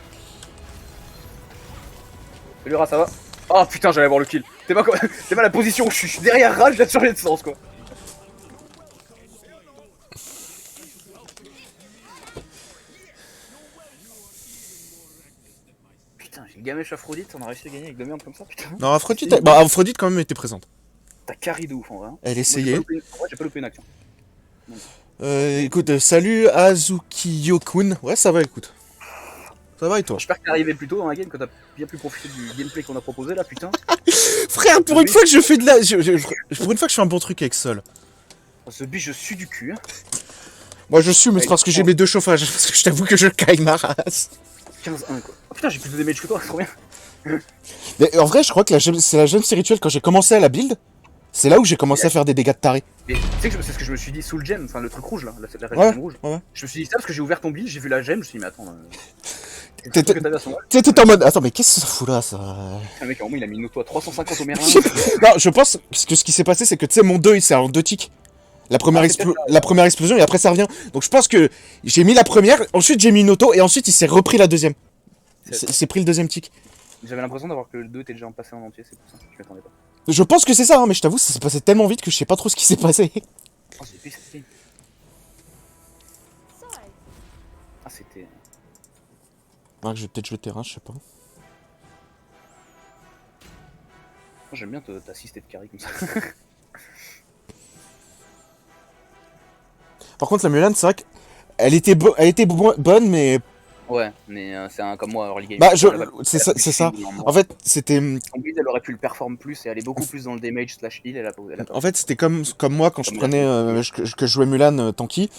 Salut Ra, ça va? Oh putain, j'allais avoir le kill. T'es pas la position où je suis derrière Ra, je viens de changer de sens quoi. Putain, j'ai gamèche Aphrodite, on a réussi à gagner avec 2 merdes comme ça, putain. Non, Aphrodite, bah, Aphrodite quand même était présente. T'as carry de ouf en vrai. Hein. Elle Moi, essayait. j'ai pas loupé une action. Écoute, salut Azuki Yokun. Ouais, ça va, écoute. Ça va et toi? J'espère que t'es arrivé plus tôt dans la game, que t'as bien pu profiter du gameplay qu'on a proposé là, putain. Frère, pour une fois que je fais de la. Pour une fois que je fais un bon truc avec Sol. Ce biche, je suis du cul. Hein. Moi je suis, mais c'est parce que j'ai mes 2 chauffages. Parce que je t'avoue que je caille ma race. 15-1 quoi. Oh putain, j'ai plus de damage que toi, c'est trop bien. Mais en vrai, je crois que c'est la gemme spirituelle quand j'ai commencé à la build. C'est là où j'ai commencé à faire des dégâts de taré. Mais tu sais que c'est ce que je me suis dit sous le gem, enfin le truc rouge là, la Ouais, gemme rouge. ouais. Je me suis dit ça parce que j'ai ouvert ton build, j'ai vu la gemme, je me suis dit mais attends. T'étais Que t'avais à ce moment-là. t'étais en mode. Attends, mais qu'est-ce que ça fout là, ça? Le mec, à un moment, il a mis une auto à 350 au Merlin. Non, je pense que ce qui s'est passé, c'est que tu sais, mon 2 c'est en 2 ticks. La première, la première explosion et après ça revient. Donc je pense que j'ai mis la première, ensuite j'ai mis une auto et ensuite il s'est repris la deuxième. Il s'est pris le deuxième tick. J'avais l'impression d'avoir que le 2 était déjà en passé en entier, c'est pour ça. Je m'attendais pas. Je pense que c'est ça, hein, mais je t'avoue, ça s'est passé tellement vite que je sais pas trop ce qui s'est passé. Oh, c'est épais, cette game. Ah, c'était. Ouais, je vais peut-être jouer terrain, je sais pas. Moi, j'aime bien t'assister de carry comme ça. Par contre, la Mulan, c'est vrai qu'elle était, bonne, mais. Ouais, mais c'est un comme moi, early game. Bah, C'est c'est ça. En fait, c'était. En build, elle aurait pu le perform plus et aller beaucoup plus dans le damage slash heal. Elle a pas. En fait, c'était comme moi quand je prenais. Que je jouais Mulan tanky.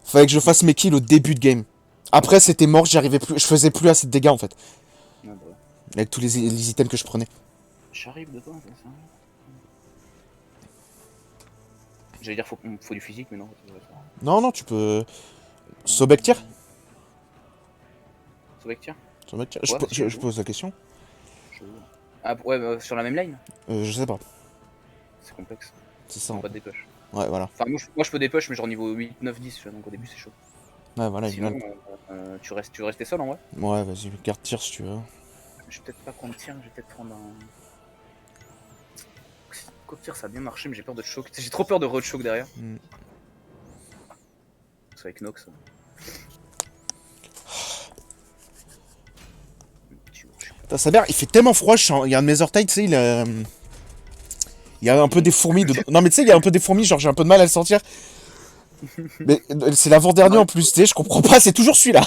Fallait que je fasse mes kills au début de game. Après, c'était mort, j'y arrivais plus. Je faisais plus assez de dégâts en fait. Ouais, bah ouais. Avec tous les items que je prenais. J'arrive de toi, ça. J'allais dire faut du physique, mais non. Non, non, tu peux. Sobek tire. Sobek tire. Sobek tire. Ouais, Je pose la question. Ah ouais, bah, sur la même line. Je sais pas. C'est complexe. C'est ça. Pas de dépush. Ouais, voilà. Enfin, moi je peux dépush, mais genre niveau 8, 9, 10, tu vois, donc au début c'est chaud. Ouais, voilà, Sinon, Mulan. tu veux rester seul en vrai. Ouais, vas-y, garde tir si tu veux. Je vais peut-être pas prendre tir, je vais peut-être prendre un. Quoi tir, ça a bien marché, mais j'ai peur de choc. J'ai trop peur de re-choc derrière. Mm. C'est avec Nox. Putain, sa mère, il fait tellement froid, il y a un de mes orteils, tu sais, il y a un peu des fourmis dedans. Non, mais tu sais, il y a un peu des fourmis, genre j'ai un peu de mal à le sentir. Mais c'est l'avant-dernier en plus, tu sais, je comprends pas, c'est toujours celui-là.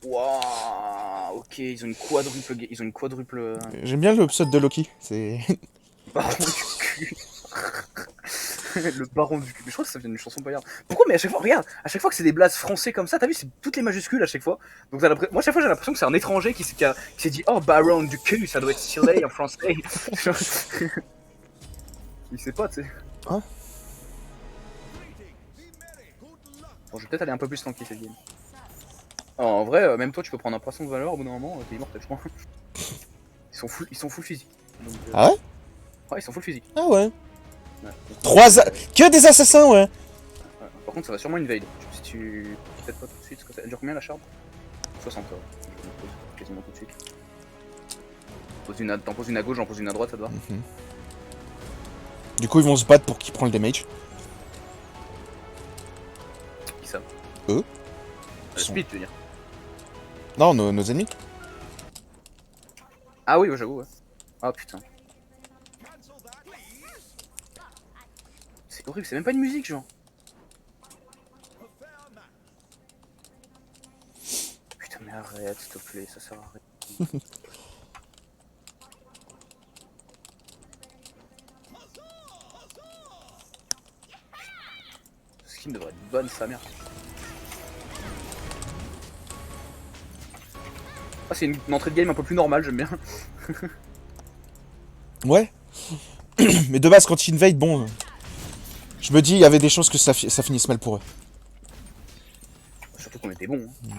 Waouh, ok, ils ont une quadruple. J'aime bien le pseudo de Loki, c'est. Baron du cul. Le baron du cul. Mais je crois que ça vient d'une chanson paillarde. Pourquoi? Mais à chaque fois, regarde, à chaque fois que c'est des blazes français comme ça, t'as vu, c'est toutes les majuscules à chaque fois. Donc moi, à chaque fois, j'ai l'impression que c'est un étranger qui s'est dit, oh, baron du cul, ça doit être stylé en français. Il sait pas, tu sais. Hein? Bon, je vais peut-être aller un peu plus tranquille cette game. Oh, en vrai, même toi, tu peux prendre un poisson de valeur au bout d'un moment, t'es immortel, je crois. Ils sont full physique. Donc, Ah ouais? Ouais, ils sont full physique. Ah ouais. Ouais. Que des assassins, ouais. Par contre, ça va sûrement invade. Si tu. Peut-être pas tout de suite, parce que ça dure combien la shard? 60 heures. Je me pose quasiment tout de suite. T'en poses une à gauche, j'en pose une à droite, ça te va? Du coup, ils vont se battre pour qui prend le damage. Qui ça? Eux. Speed, tu veux dire? Non, nos ennemis. Ah oui, ouais, j'avoue, ouais. Ah putain. C'est horrible, c'est même pas une musique, genre. Putain, mais arrête, s'il te plaît, ça sert à rien. Ce skin devrait être bonne, sa mère. Ah, c'est une entrée de game un peu plus normale, j'aime bien. Ouais. Mais de base, quand ils invade, bon. Je me dis, il y avait des chances que ça finisse mal pour eux. Surtout qu'on était bon. Hein.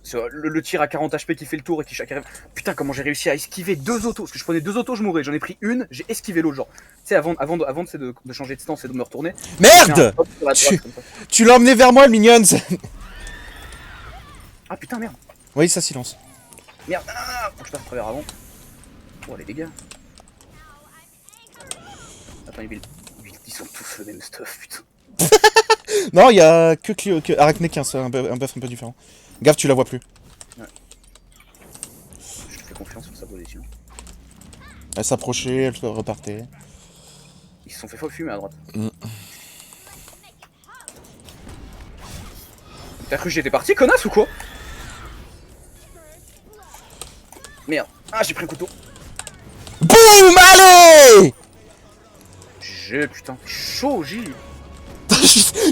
Sur le tir à 40 HP qui fait le tour et qui chaque. Putain, comment j'ai réussi à esquiver 2 autos. Parce que je prenais 2 autos, je mourais. J'en ai pris une, j'ai esquivé l'autre. Genre, tu sais, avant de changer de stance et de me retourner. Merde! Tu l'as emmené vers moi, le Minions. Ah putain, merde. Oui, ça silence. Merde. Ah, faut que je passe à travers avant. Oh les dégâts. Attends, ils sont tous le même stuff, putain. Non, il y a que Arachné qui a un buff un peu différent. Gaffe, tu la vois plus. Je te fais confiance sur sa position. Elle s'approchait, elle repartait. Ils se sont fait fumer à droite. T'as cru que j'étais parti, connasse ou quoi? Merde. Ah, j'ai pris un couteau. BOUM, allez. Putain, chaud, J.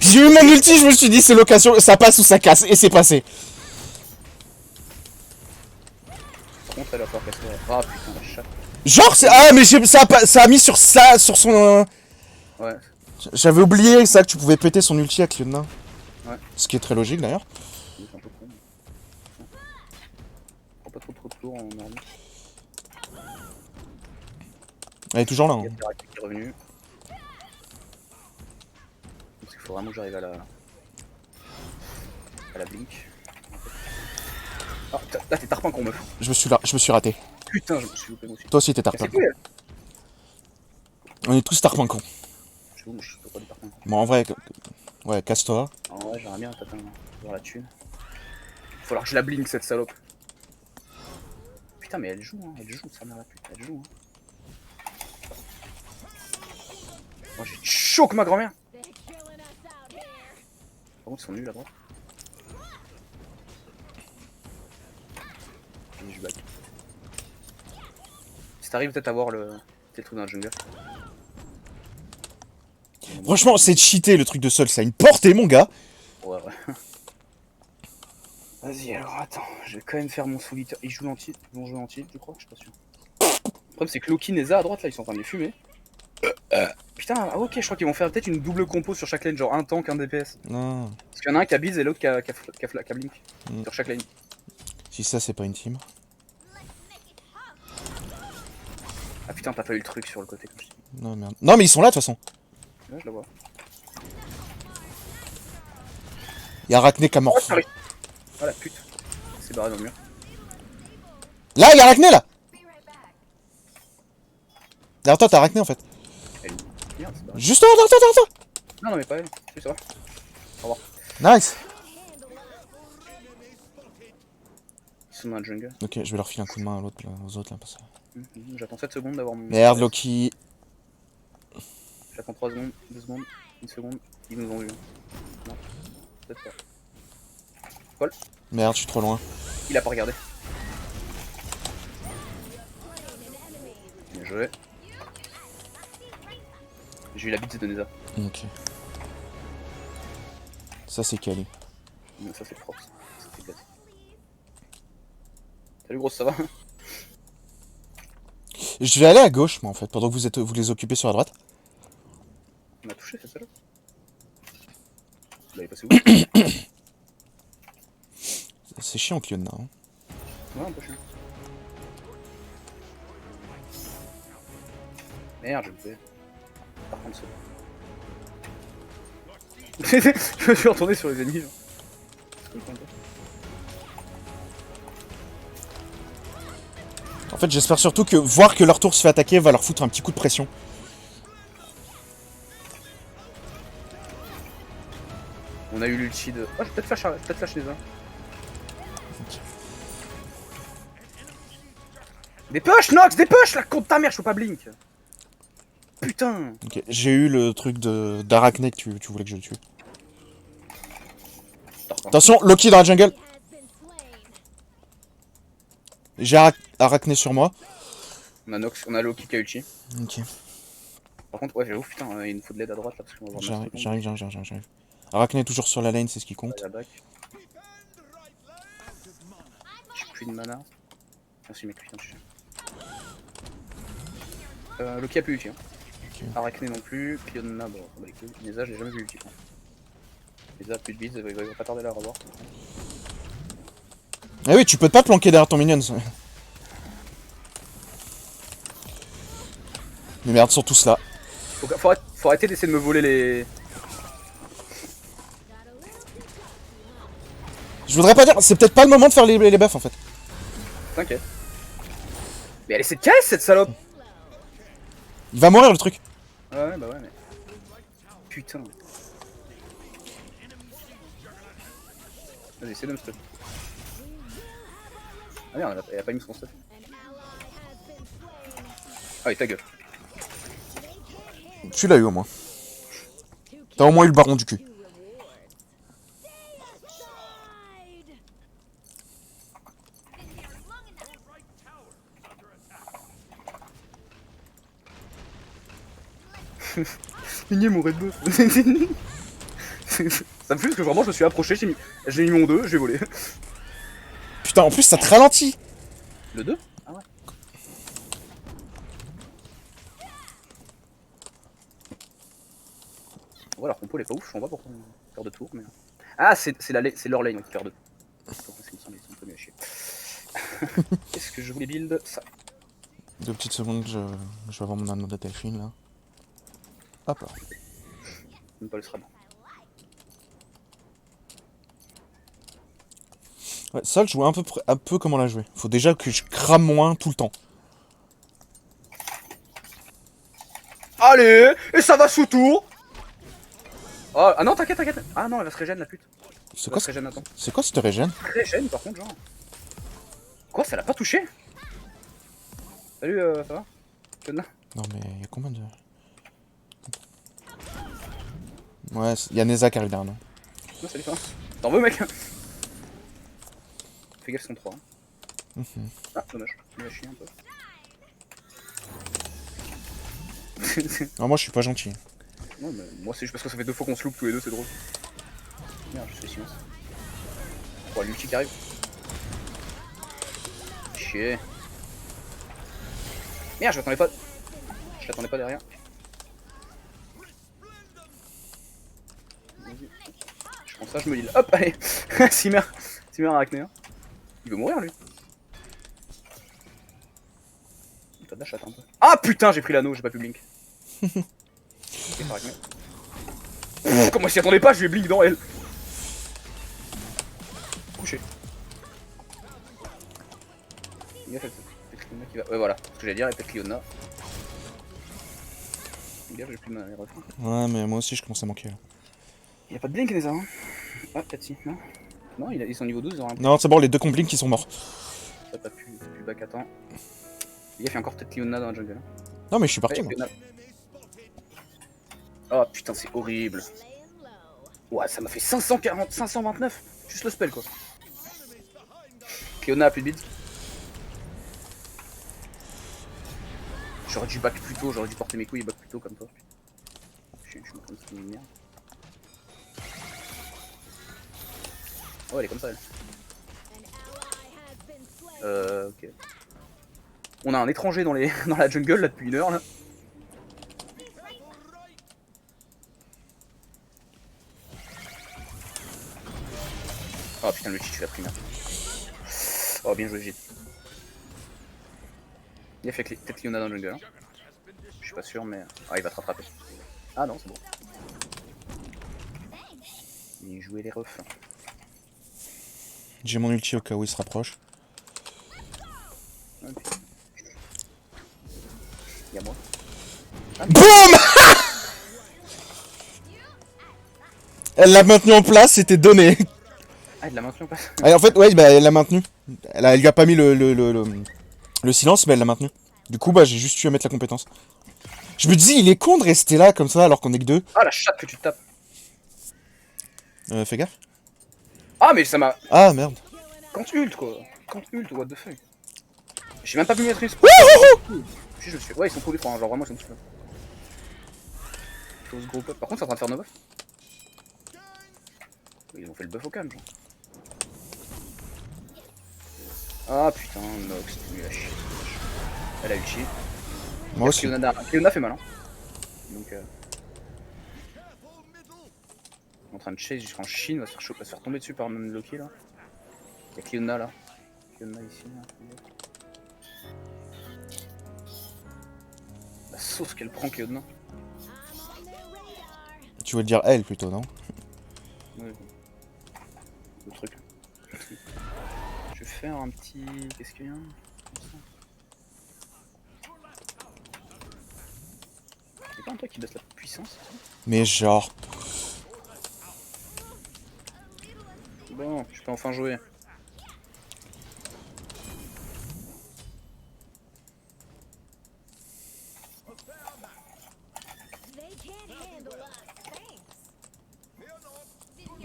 J'ai eu mon ulti, je me suis dit c'est l'occasion, ça passe ou ça casse, et c'est passé. Par contre, elle a pas cassé. Ah putain, la chatte. Genre, ah mais ça a mis sur ça, sur son... Ouais. J'avais oublié ça, que tu pouvais péter son ulti avec le nain. Ouais. Ce qui est très logique d'ailleurs. C'est un peu con. Prends pas trop de tours en armure. Elle est toujours là. Il y a Hein. Terrakill qui est revenu. Parce qu'il faut vraiment que j'arrive à la blink. Ah, là t'es tarpin qu'on meuf. Je me suis raté. Putain, je me suis loupé moi aussi. Toi aussi t'es C'est tarpin. cool. On est tous tarpin con. Je suis où, je peux pas du tarpin. Bon en vrai, ouais, casse-toi. En vrai, j'aimerais bien avoir la thune. Il va falloir que je la blink cette salope. Putain, mais elle joue, hein. Elle joue, sa mère la pute, elle joue. Hein. Moi j'ai chaud que ma grand-mère. Par contre, ils sont nuls à droite. Et je back. Si t'arrives peut-être à voir le truc dans la jungle. Franchement, c'est cheaté le truc de sol, ça a une portée mon gars. Ouais, ouais. Vas-y, alors attends, je vais quand même faire mon solitaire. Ils jouent l'anti, ils vont jouer l'anti, je crois, je suis pas sûr. Le problème, c'est que Loki et Za à droite là, ils sont en train de les fumer. Putain, ah ok, je crois qu'ils vont faire peut-être une double compo sur chaque lane, genre un tank, un DPS. Non. Parce qu'il y en a un qui a Biz et l'autre qui a blink sur chaque lane. Si ça c'est pas une team. Ah putain, t'as pas eu le truc sur le côté comme je dis. Non merde. Non mais ils sont là de toute façon. Là, je la vois. Y'a Arachné qui a mort. Oh, ça arrive. Ah la pute. C'est barré dans le mur. Là, y'a Arachné là. Derrière toi t'as Arachné en fait. Elle est où? Merde, c'est barré. Juste là, derrière toi. Non, non, mais pas elle. Oui, ça va. Au revoir. Nice. Ils sont dans la jungle. Ok, je vais leur filer un coup de main à l'autre, aux autres là. Parce que... J'attends 7 secondes d'avoir mon. Merde Loki. J'attends 3 secondes, 2 secondes, 1 seconde. Ils nous ont vu. Non, peut-être pas. Paul, Merde, je suis trop loin. il a pas regardé. Bien joué. J'ai eu la bite de Neza. Ok. Ça c'est Kali. Ça c'est propre. Ça c'est classe. Salut grosse, ça va? Je vais aller à gauche moi en fait, pendant que vous les occupez sur la droite. On a touché cette salope. Bah il est passé où? C'est chiant Kiona. Hein. Ouais, un peu chiant. Merde, je le fais. Par contre, c'est bon. Je me suis retourné sur les ennemis. Genre. En fait, j'espère surtout que voir que leur tour se fait attaquer va leur foutre un petit coup de pression. On a eu l'ulti de. Oh, je vais peut-être flash les uns. Des push, Nox, des push là, contre ta mère, je peux pas blink. Putain. Ok, j'ai eu le truc d'Arachné que tu voulais que je le tue. Attention, Loki dans la jungle. J'ai Arachné sur moi. On a Nox, on a Loki qui a ulti. Ok. Par contre, ouais, j'avoue, putain, il nous faut de l'aide à droite là parce qu'on va voir. J'arrive. Arachné est toujours sur la lane, c'est ce qui compte. La back. J'ai plus de mana. Merci mec, putain, je suis. Loki a plus ulti. Hein. Okay. Arachné non plus. Pionna, bon, bah les couilles. Neza, j'ai jamais vu ulti. Neza, plus de bise, il va pas tarder là à revoir. Ah oui, tu peux pas te planquer derrière ton minion. Mais merde, ils sont tous là. Faut arrêter d'essayer de me voler les. Je voudrais pas dire, c'est peut-être pas le moment de faire les buffs en fait. T'inquiète. Mais elle essaie de KS cette salope. Il va mourir le truc. Ouais, bah ouais, mais. Putain. Vas-y, essaie de me stuff. Ah merde, elle a pas mis son stuff. Ah oui, ta gueule. Tu l'as eu au moins. T'as au moins eu le baron du cul. Fini mon Red Bull. Ça me fait parce que vraiment je me suis approché, j'ai mis mon 2, j'ai volé. Putain, en plus ça te ralentit. Le 2? Ah ouais. Ouais, leur compo elle est pas ouf, je comprends pas pourquoi on perd de tour, mais. Ah, c'est leur lane qui perd de tour. Parce qu'il me semble qu'ils sont un peu mieux à chier. Qu'est-ce que je voulais build? Ça. 2 petites secondes, je vais avoir mon anneau de Delphine là. Hop là. Même pas le SRAM. Ouais, Sol, je vois un peu comment la jouer. Faut déjà que je crame moins tout le temps. Allez! Et ça va sous tour! Oh, ah non, t'inquiète, t'inquiète! Ah non, elle va se régène la pute. C'est Elle quoi, va se régène, attends. c'est quoi cette régène? Régène par contre, genre. Quoi, ça l'a pas touché? Salut, ça va? Fiona? Non mais y'a combien de... Ouais, y'a Neza qui arrive derrière nous. Non, salut, ça va? T'en veux, mec? Fais gaffe, ils sont 3. Ah, dommage. Il va chier un peu. Non, moi je suis pas gentil. Ouais, mais moi c'est juste parce que ça fait 2 fois qu'on se loupe tous les deux, c'est drôle. Merde, je fais silence. Oh, l'ulti qui arrive. Chier. Merde, je l'attendais pas. Je l'attendais pas derrière. Vas-y. Je prends ça, je me heal. Hop, allez. Simmer arachnéen. Il veut mourir lui. T'as de la chatte un peu. Ah putain, j'ai pris l'anneau, j'ai pas pu blink. Ok, arachné. Comment elle s'y attendait pas, je lui ai blink dans elle. Couché. Il y a peut-être Cliona qui va. Ouais, voilà, ce que j'allais dire, il y a peut-être Cliona. Regarde, j'ai plus ma refrain. Ouais, mais moi aussi je commence à manquer là. Il y a pas de blink, les hein. Ah, peut-être si, non? Non, ils sont niveau 12, ils ont rien. Non, c'est bon, les 2 comblings qui sont morts. Ça t'as plus back à temps. Il y a encore peut-être Cliona dans la jungle. Non, mais je suis parti moi. Oh putain, c'est horrible. Ouais, ça m'a fait 540, 529. Juste le spell quoi. Cliona a plus de build. J'aurais dû back plus tôt, j'aurais dû porter mes couilles et back plus tôt comme toi. Je suis comme ça, une merde. Oh, elle est comme ça elle. Ok. On a un étranger dans la jungle là depuis 1 heure là. Oh putain, le cheat, je l'ai pris merde. Oh, bien joué, Gilles. Il a fait peut-être Cliona dans le jungle. Hein. Je suis pas sûr, mais. Ah, il va te rattraper. Ah non, c'est bon. Il jouait les refs. J'ai mon ulti au cas où il se rapproche. Ah, il y a moi. BOUM. Elle l'a maintenu en place, c'était donné. Ah, il l'a maintenu en place. En fait, ouais, bah, elle l'a maintenu. Elle lui a pas mis le silence, mais elle l'a maintenu. Du coup, bah, j'ai juste eu à mettre la compétence. Je me dis, il est con de rester là comme ça alors qu'on est que 2. Ah, la chatte que tu te tapes. Fais gaffe. Ah, mais ça m'a. Ah, merde. Quand ult quoi. Quand ult, what the fuck. J'ai même pas pu mettre une. Si, je me suis. Ouais, ils sont tous les 3, hein, genre vraiment, ils sont tous là. Chose gros pop. Par contre, c'est en train de faire nos buffs. Ils ont fait le buff au calme, genre. Ah putain, Nox, c'est nul à chier. Elle a ulti. Moi aussi. Cliona fait mal, hein. Donc, en train de chase jusqu'en Chine, va se faire tomber dessus par même Loki là. Y'a Cliona là. Cliona ici là. La sauce qu'elle prend, Cliona. Tu veux dire elle plutôt, non? Ouais, le truc. Je fais faire un petit... Qu'est-ce qu'il y a comme ça. C'est pas un truc qui baisse la puissance? Mais genre... Bon, je peux enfin jouer.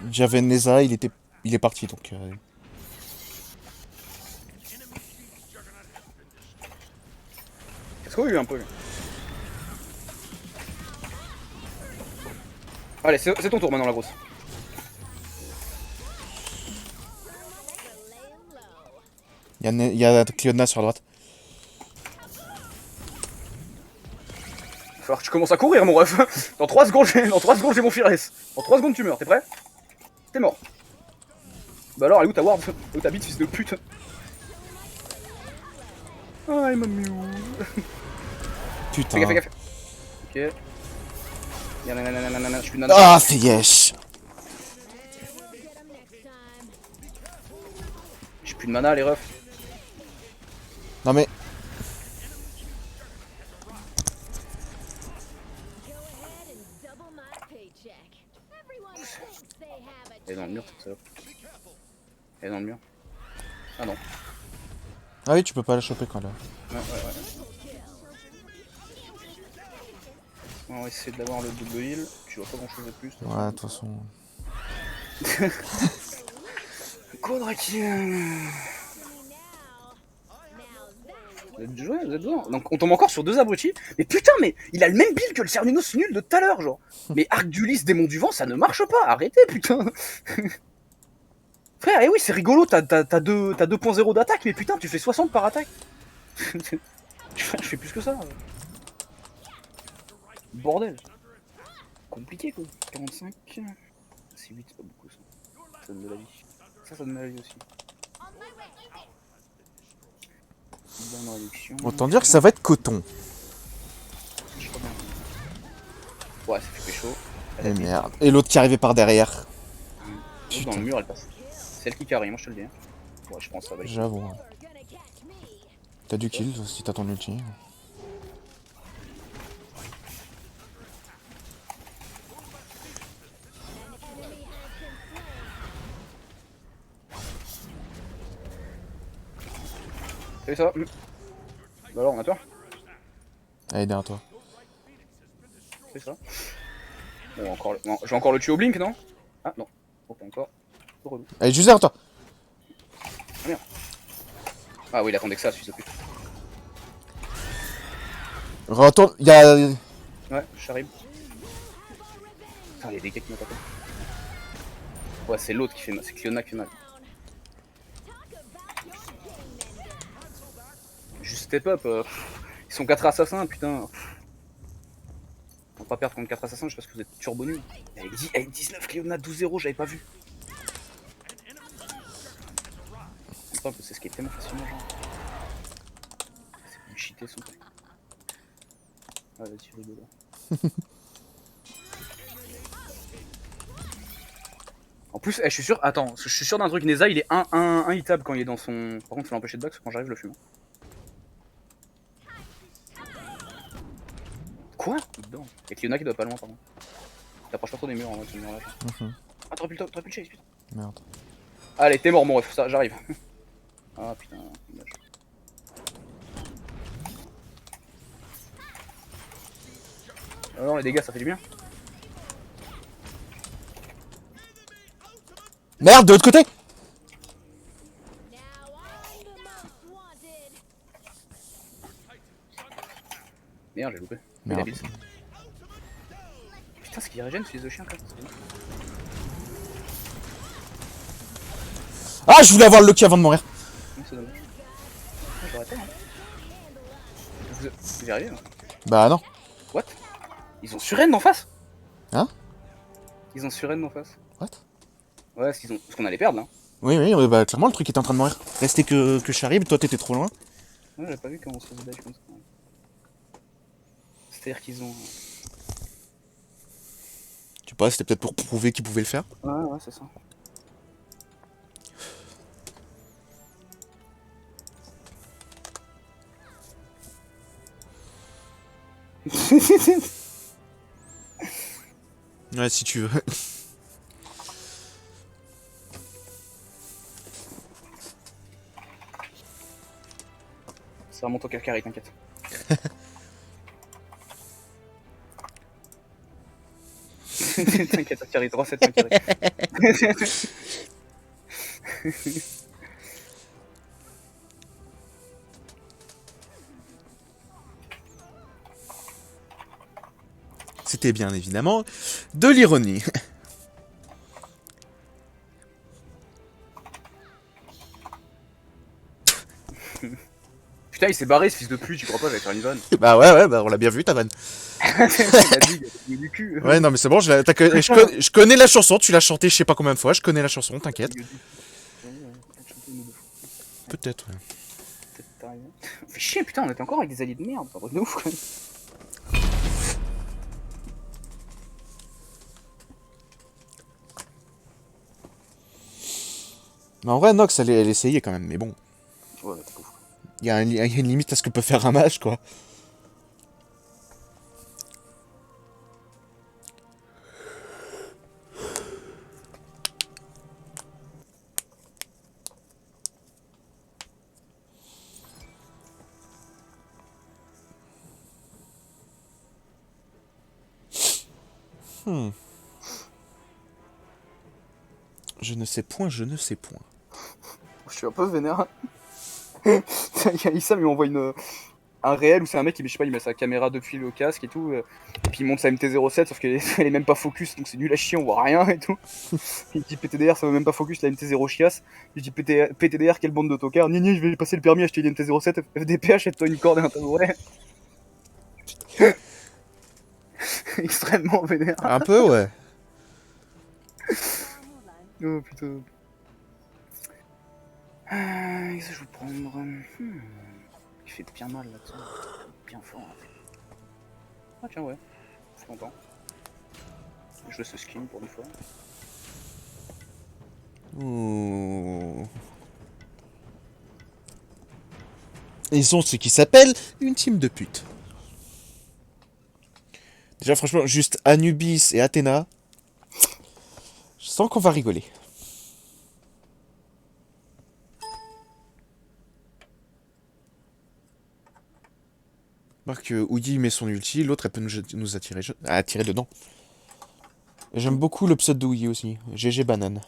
J'avais Neza, il est parti donc... Qu'est-ce qu'on a eu un peu lui. Allez, c'est ton tour maintenant la grosse. Il y a Cleona sur la droite. Il va falloir que tu commences à courir mon ref. Dans 3 secondes j'ai mon Fires. Dans 3 secondes tu meurs, t'es prêt? T'es mort. Bah alors, elle est où ta ward? Où ta bite, fils de pute? Ah, I'm amused. Putain. Fais gaffe. Ok. Nanana, je suis une nana. Ah, fais yesh. J'ai plus de mana, les refs. Non mais... Elle est dans le mur, cette salope. Elle est dans le mur. Ah non. Ah oui, tu peux pas la choper quand là. Ouais. On va essayer d'avoir le double heal. Tu vois pas grand chose de plus. Ouais, de toute façon... Quadrakill. Vous êtes joué, vous êtes dedans. Donc on tombe encore sur 2 abrutis. Mais putain, mais il a le même build que le Cernunnos nul de tout à l'heure, genre. Mais Arc d'Ulysse, Démon du Vent, ça ne marche pas. Arrêtez, putain. Frère, eh oui, c'est rigolo, t'as 2.0 d'attaque, mais putain, tu fais 60 par attaque. Je fais plus que ça. Bordel. Compliqué, quoi. 45. C'est 8, c'est pas beaucoup, ça. Ça donne de la vie. Ça donne de la vie aussi. Bonne réduction. Autant dire que ça va être coton. Je crois bien. Ouais, ça fait pécho. Et merde. Et l'autre qui arrivait par derrière. Dans le mur, elle passe. C'est elle qui carry, moi je te le dis. Ouais, je pense que ça va. J'avoue. T'as du kill si t'as ton ulti. Salut, ça va. Bah alors, on a peur. Allez, derrière toi. C'est ça. Bon, encore le... non, je vais encore le tuer au blink, non? Ah non. Oh, pas encore. Trop relou. Allez, juste derrière toi. Ah merde. Ah oui, il attendait que ça, fils de pute. Retourne. Y'a. Ouais, j'arrive. Putain, il y a des gars qui m'attaquent. Ouais, c'est l'autre qui fait mal. C'est Cleona qui fait mal. Juste step up. Ils sont 4 assassins, putain. On va pas perdre contre 4 assassins juste parce que vous êtes turbo nuls. Avec 19 Cleona 12-0, j'avais pas vu. Attends, c'est ce qui est tellement facilement, genre. C'est plus cheaté son truc. Ah, vas-y, rigolo. En plus, je suis sûr, attends, je suis sûr d'un truc, Neza il est 1 hitable quand il est dans son. Par contre, faut l'empêcher de back parce que quand j'arrive, je le fume. Quoi? Dedans. Et Cleona qui doit pas loin, pardon. T'approches pas trop des murs en vrai, ce mur là. Ah, t'aurais pu le chase, putain. Merde. Allez, t'es mort, mon ref, ça, j'arrive. Ah putain, dommage. Alors, les dégâts, ça fait du bien. Merde, de l'autre côté. Merde, j'ai loupé. Merde. Il a build. Putain, ce qui régène, ce fils de chien, quoi. Ah, je voulais avoir le Lucky avant de mourir. C'est dommage. Ah, j'aurais pas, hein. Vous y arrivez, hein? Bah non. What? Ils ont Suren en face? Hein? Ils ont Suren en face. What? Ouais, parce qu'on allait perdre là. Oui, bah clairement le truc était en train de mourir. Restait que Charib, toi t'étais trop loin. Ouais, j'avais pas vu comment on se faisait dash comme ça. C'est-à-dire qu'ils ont. Tu sais pas, c'était peut-être pour prouver qu'ils pouvaient le faire. Ouais, c'est ça. Ouais, si tu veux. Ça remonte au carré, t'inquiète. T'inquiète, un carré, 3-7, un carré. C'était bien évidemment de l'ironie. Putain, il s'est barré ce fils de pute, tu crois pas, j'allais faire une vanne. Bah ouais, bah on l'a bien vu ta vanne. La digue, elle a du cul. Ouais, non mais c'est bon, je connais la chanson, tu l'as chantée je sais pas combien de fois, je connais la chanson, t'inquiète. Peut-être, ouais. Fais chier, putain, on était encore avec des alliés de merde, pas de ouf quand même. Mais en vrai, Nox, elle essayait quand même, mais bon. Ouais, t'es ouf. Il y a une limite à ce que peut faire un mage, quoi. Je ne sais point, je ne sais point. Je suis un peu vénère. Issam, il m'envoie un réel où c'est un mec qui, je sais pas, il met sa caméra depuis le casque et tout, et puis il monte sa MT-07, sauf qu'elle elle est même pas focus, donc c'est nul à chier, on voit rien et tout. Il dit PTDR, ça va même pas focus, la MT-0 chiasse. Je dis PTDR, quelle bande d'autocar. Ni, je vais passer le permis, acheter une MT-07, FDP, achète-toi une corde et un tabouret. Extrêmement vénère. Un peu, ouais. Oh putain. Qu'est-ce que je vais prendre Il fait bien mal là-dessus. Bien fort. Hein. Ah tiens, ouais. Je suis content. Je laisse ce skin pour une fois. Ouh. Ils ont ce qui s'appelle une team de putes. Déjà, franchement, juste Anubis et Athéna, je sens qu'on va rigoler. Remarque que Ouyi met son ulti, l'autre elle peut nous attirer dedans. J'aime beaucoup le pseudo de Ouyi aussi. GG banane.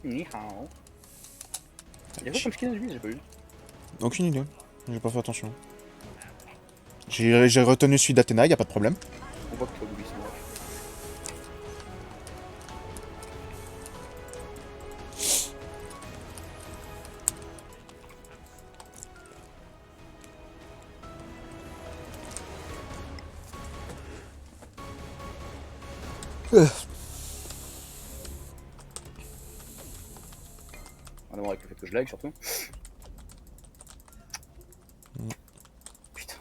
Ni hao. Il y a quoi comme skin lui, j'ai pas eu. Aucune idée. J'ai pas fait attention. J'ai retenu celui d'Athéna, y a pas de problème. On voit que toi, Louis, c'est vrai. On va voir avec le fait que je lag surtout. Putain.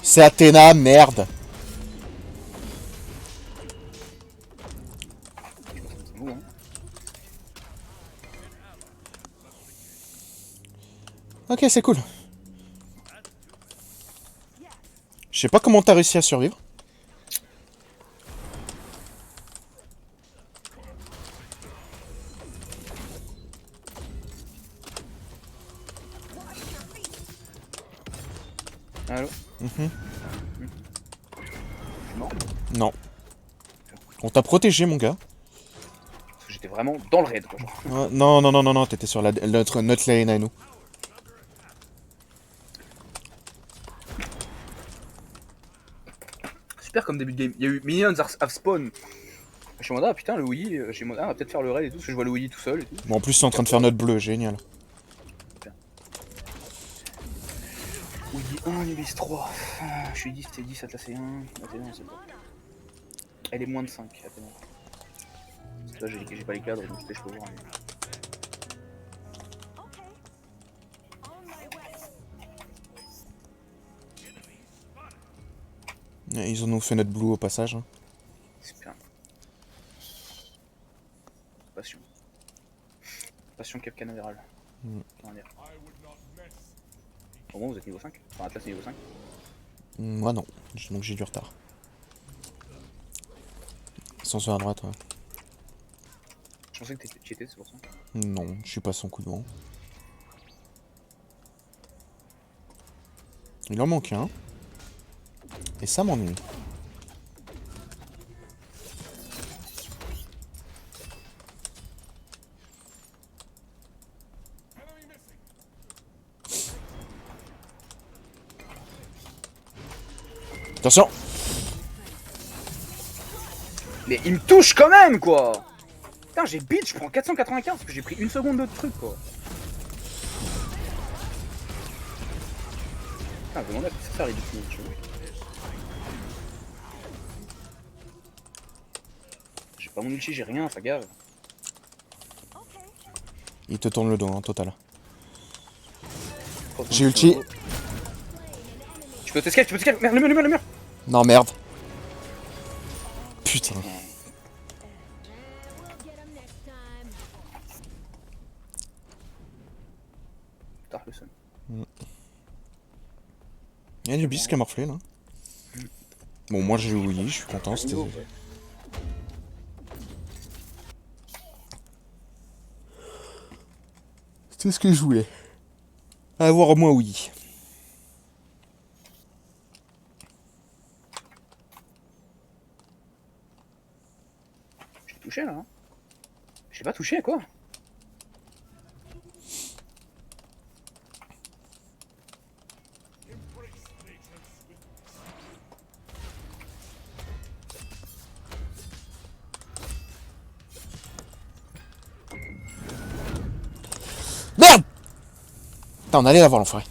C'est Athéna, merde. C'est vous, hein. Ok, c'est cool. Je sais pas comment t'as réussi à survivre. Allô. Non. Non. On t'a protégé, mon gars. Parce que j'étais vraiment dans le raid, quoi. Genre. Non, t'étais sur notre lane à nous. Super comme début de game. Il y a eu Minions have spawn. Je suis en mode, ah putain, le Wii, j'ai mode, ah, on va peut-être faire le raid et tout, parce que je vois le Wii tout seul et tout. Bon, en plus, c'est en train de faire notre bleu, génial. Wii 1, Nubis 3. Ah, je suis 10, t'es 10, Atlas c'est 1. Athéna, c'est pas. Elle est moins de 5, Athéna. Là, j'ai pas les cadres, donc je peux voir. Ouais, ils ont nous fait notre blue au passage. Hein. Super. Passion. Passion Cap Canaveral. Comment dire. Au moins, vous êtes niveau 5. Enfin, Atlas est niveau 5. Moi, non. Donc j'ai du retard. Ascenseur à droite, ouais. Je pensais que tu étais, c'est pour ça. Non, je suis pas son coup de vent. Il en manque un. Et ça m'ennuie. Attention! Mais il me touche quand même, quoi! Putain, j'ai beat, je prends 495 parce que j'ai pris une seconde de truc, quoi. Putain, je me demandais à quoi ça sert les beats, tu vois. J'ai pas mon ulti, j'ai rien, ça gave. Il te tourne le dos, hein, total. J'ai ulti. Tu peux t'escape, merde, le mur! Non, merde. Putain. Tard le seum. Il y a du bis qui a morflé là. Bon, moi j'ai oui, je suis content. C'était ce que je voulais. Avoir au moins oui. J'ai touché là, hein. J'ai pas touché, quoi. Merde! Putain, on allait l'avoir l'enfoiré.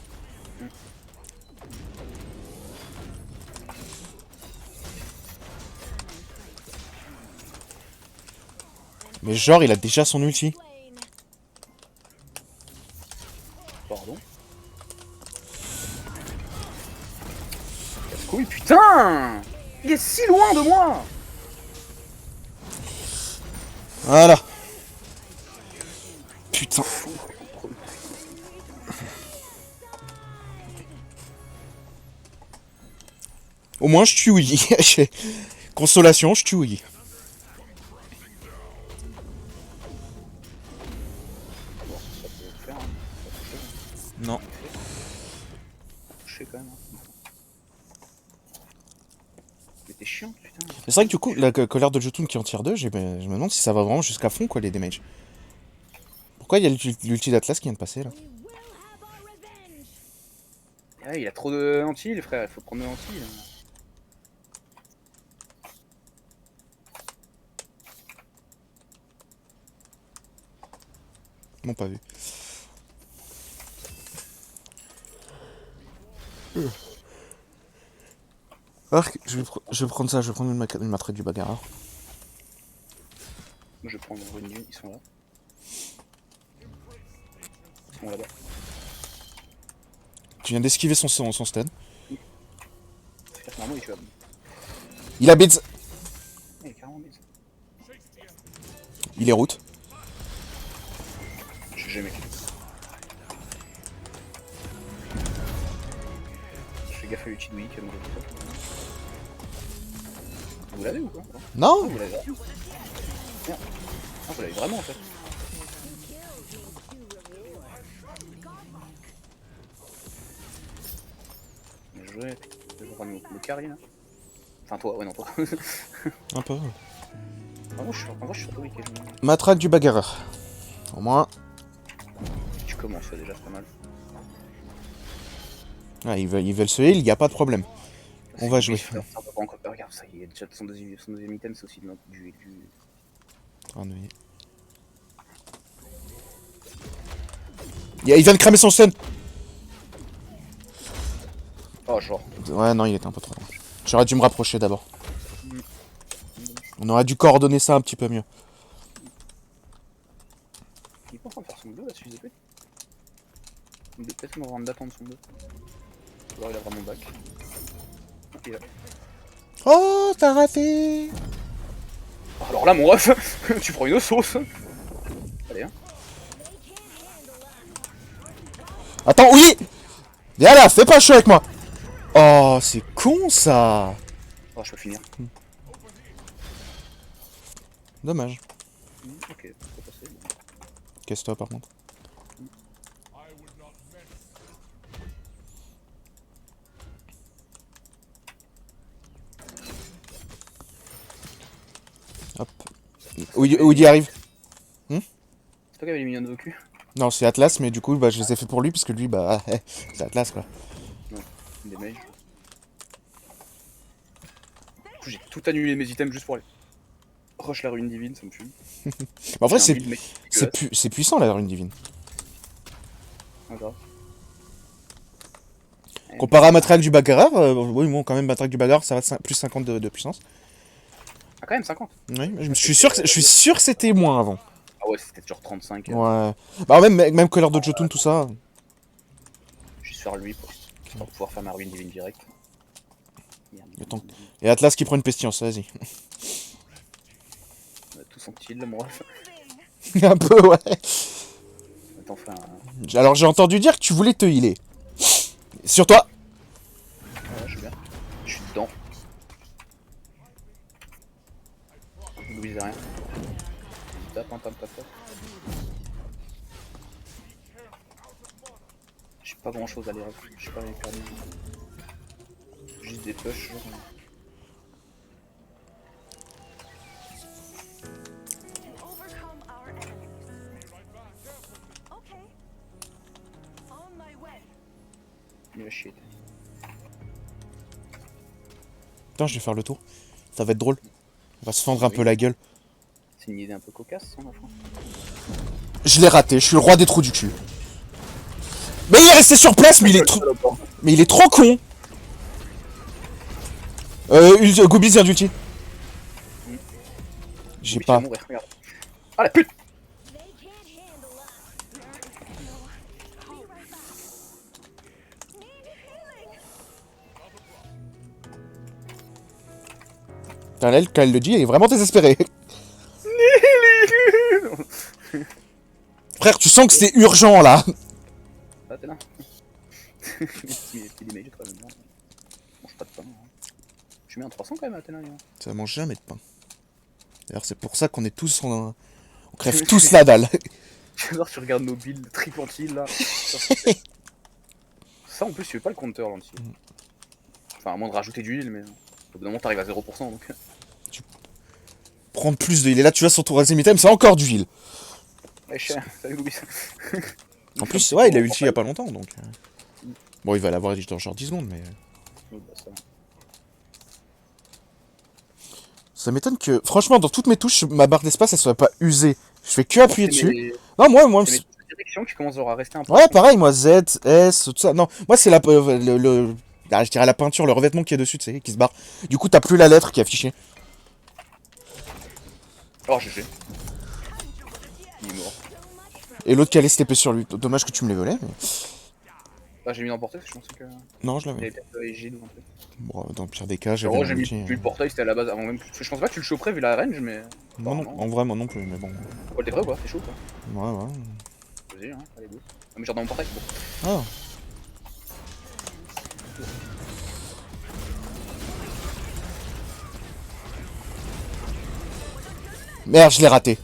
Mais genre, il a déjà son ulti. Pardon. Casse-couille, putain! Il est si loin de moi! Voilà. Putain. Au moins, je tue oui. Consolation, je tue oui. Bon, ça peut le faire, hein. Non. Je sais quand même. Hein. Mais t'es chiant, putain. C'est vrai que du coup, la colère de Jotun qui en tire 2, je me demande si ça va vraiment jusqu'à fond, quoi, les damages. Pourquoi il y a l'ulti d'Atlas qui vient de passer, là? Ah, il a trop de lentilles, les frères, il faut prendre de lentilles. Là. Non, pas vu. Arc, je vais prendre ça, je vais prendre une matraque du bagarre. Moi je prends une ligne, ils sont là. Ils sont là-bas. Tu viens d'esquiver son stun. C'est clair, normalement il est tuable. Il a bids. Il est carrément bise. Il est route. J'ai jamais fait. Je fais gaffe à l'ulti de Wii, comme vous l'avez ou quoi? Non, Vous l'avez vraiment? Merde. Ah, vous l'avez vraiment en fait. Bien joué. Je vais prendre le carry là. Enfin toi, ouais non toi. un peu. En vrai, je suis sur toi, Wii quasiment. Matraque du bagarreur. Au moins. Tu commences déjà, c'est pas mal. Ah, ils veulent se heal, il n'y a pas de problème. On va jouer. Ça va pas encore. Regarde, ça y est, déjà son deuxième item, c'est aussi du. Ah, non, il vient de cramer son stun. Oh, genre. Ouais, non, il était un peu trop loin. J'aurais dû me rapprocher d'abord. On aurait dû coordonner ça un petit peu mieux. Il est pas en train de faire son 2 là, si je sais peut-être qu'on aura d'attendre son 2. Alors il a vraiment back. Ah, il est là. Oh, t'as raté. Oh, alors là, mon ref, tu prends une sauce. Allez, hein. Attends, oui. Viens là, fais pas chaud avec moi. Oh, c'est con ça. Oh, je peux finir. Dommage. Ok, faut passer. Casse-toi par contre. Hop. Où il arrive? C'est toi qui avais les millions de cul? Non, c'est Atlas, mais du coup, bah, je les ai fait pour lui, parce que lui, bah, c'est Atlas, quoi. Non, des mages. Du coup, j'ai tout annulé mes items juste pour aller. Rush la ruine divine, ça me fume. En vrai, C'est un build mec dégueulasse. c'est puissant, la rune divine. Ah, grave. Comparé à Matriarch du Bagarre, oui, bon, quand même, Matriarch du Bagarre, ça va plus 50 de puissance. Ah, quand même 50. Oui, je suis sûr que c'était moins avant. Ah ouais, c'était genre 35. Ouais. Bah, même Color de Jotun, tout ça. Juste faire lui pour pouvoir faire ma ruine divine direct. Merde, Attends. Et Atlas qui prend une pestilence, vas-y. on a tous en kill là, mon ref. Un peu, ouais. Attends, enfin. Alors, j'ai entendu dire que tu voulais te healer. Sur toi. Ouais, je suis bien. Je suis dedans. N'oubliez rien. Tape. J'ai pas grand chose à lire. Je suis pas hyper bien. Juste des push. Genre. Il va chier. Putain, je vais faire le tour. Ça va être drôle. On va se fendre un peu la gueule. C'est une idée un peu cocasse, son enfant. Je l'ai raté, je suis le roi des trous du cul. Mais il est resté sur place, mais il est trop con. Gobies vient d'ulti. J'ai Oui, pas. c'est bon, regarde. Ah la pute! Putain, là, quand elle le dit, elle est vraiment désespérée. Frère, tu sens que c'est urgent là. Ah, t'es là. Petit damage, très bien. Mange pas de pain. Hein. Je suis mis en 300 quand même, Athéna. Ça mange jamais de pain. D'ailleurs, c'est pour ça qu'on est tous en. On crève tous la dalle. J'adore, tu regardes nos builds triple anti là. Ça en plus, tu fais pas le compteur l'anti. Enfin, à moins de rajouter du heal, mais au bout d'un moment, t'arrives à 0%. Donc. Prendre plus de heal. Et là, tu vois, son troisième item, c'est encore du heal. Ouais, cher, salut Louis. En plus, ouais, il a ulti il y a pas longtemps donc. Bon, il va l'avoir dans genre 10 secondes, mais. Oui, bah, ça. Ça m'étonne que, franchement, dans toutes mes touches, ma barre d'espace, elle soit pas usée. Je fais que appuyer C'est dessus. mes- Non, moi. c'est mes directions qui commencent genre à rester un peu. Ouais, pareil, moi, Z, S, tout ça. Non, moi, c'est je dirais la peinture, le revêtement qui est dessus, tu sais, qui se barre. Du coup, t'as plus la lettre qui est affichée. Oh, GG. Il est mort. Et l'autre qui allait se TP sur lui. Dommage que tu me l'aies volé, mais. Ah, j'ai mis dans le portail parce que je pensais que. Non, je Il l'avais. avait peut-être EG ou un truc. Bon, dans le pire des cas, En j'avais gros, mon j'ai mis ulti, vu le portail, c'était à la base avant même. Parce que je pense pas que tu le choperais vu la range, mais. Moi non, en vrai, moi non plus, mais bon. Paul, t'es vrai ou pas? T'es chaud ou pas? Ouais. Vas-y, hein, allez, go. Ah, mais genre dans mon portail, bon. Ah. Merde, je l'ai raté.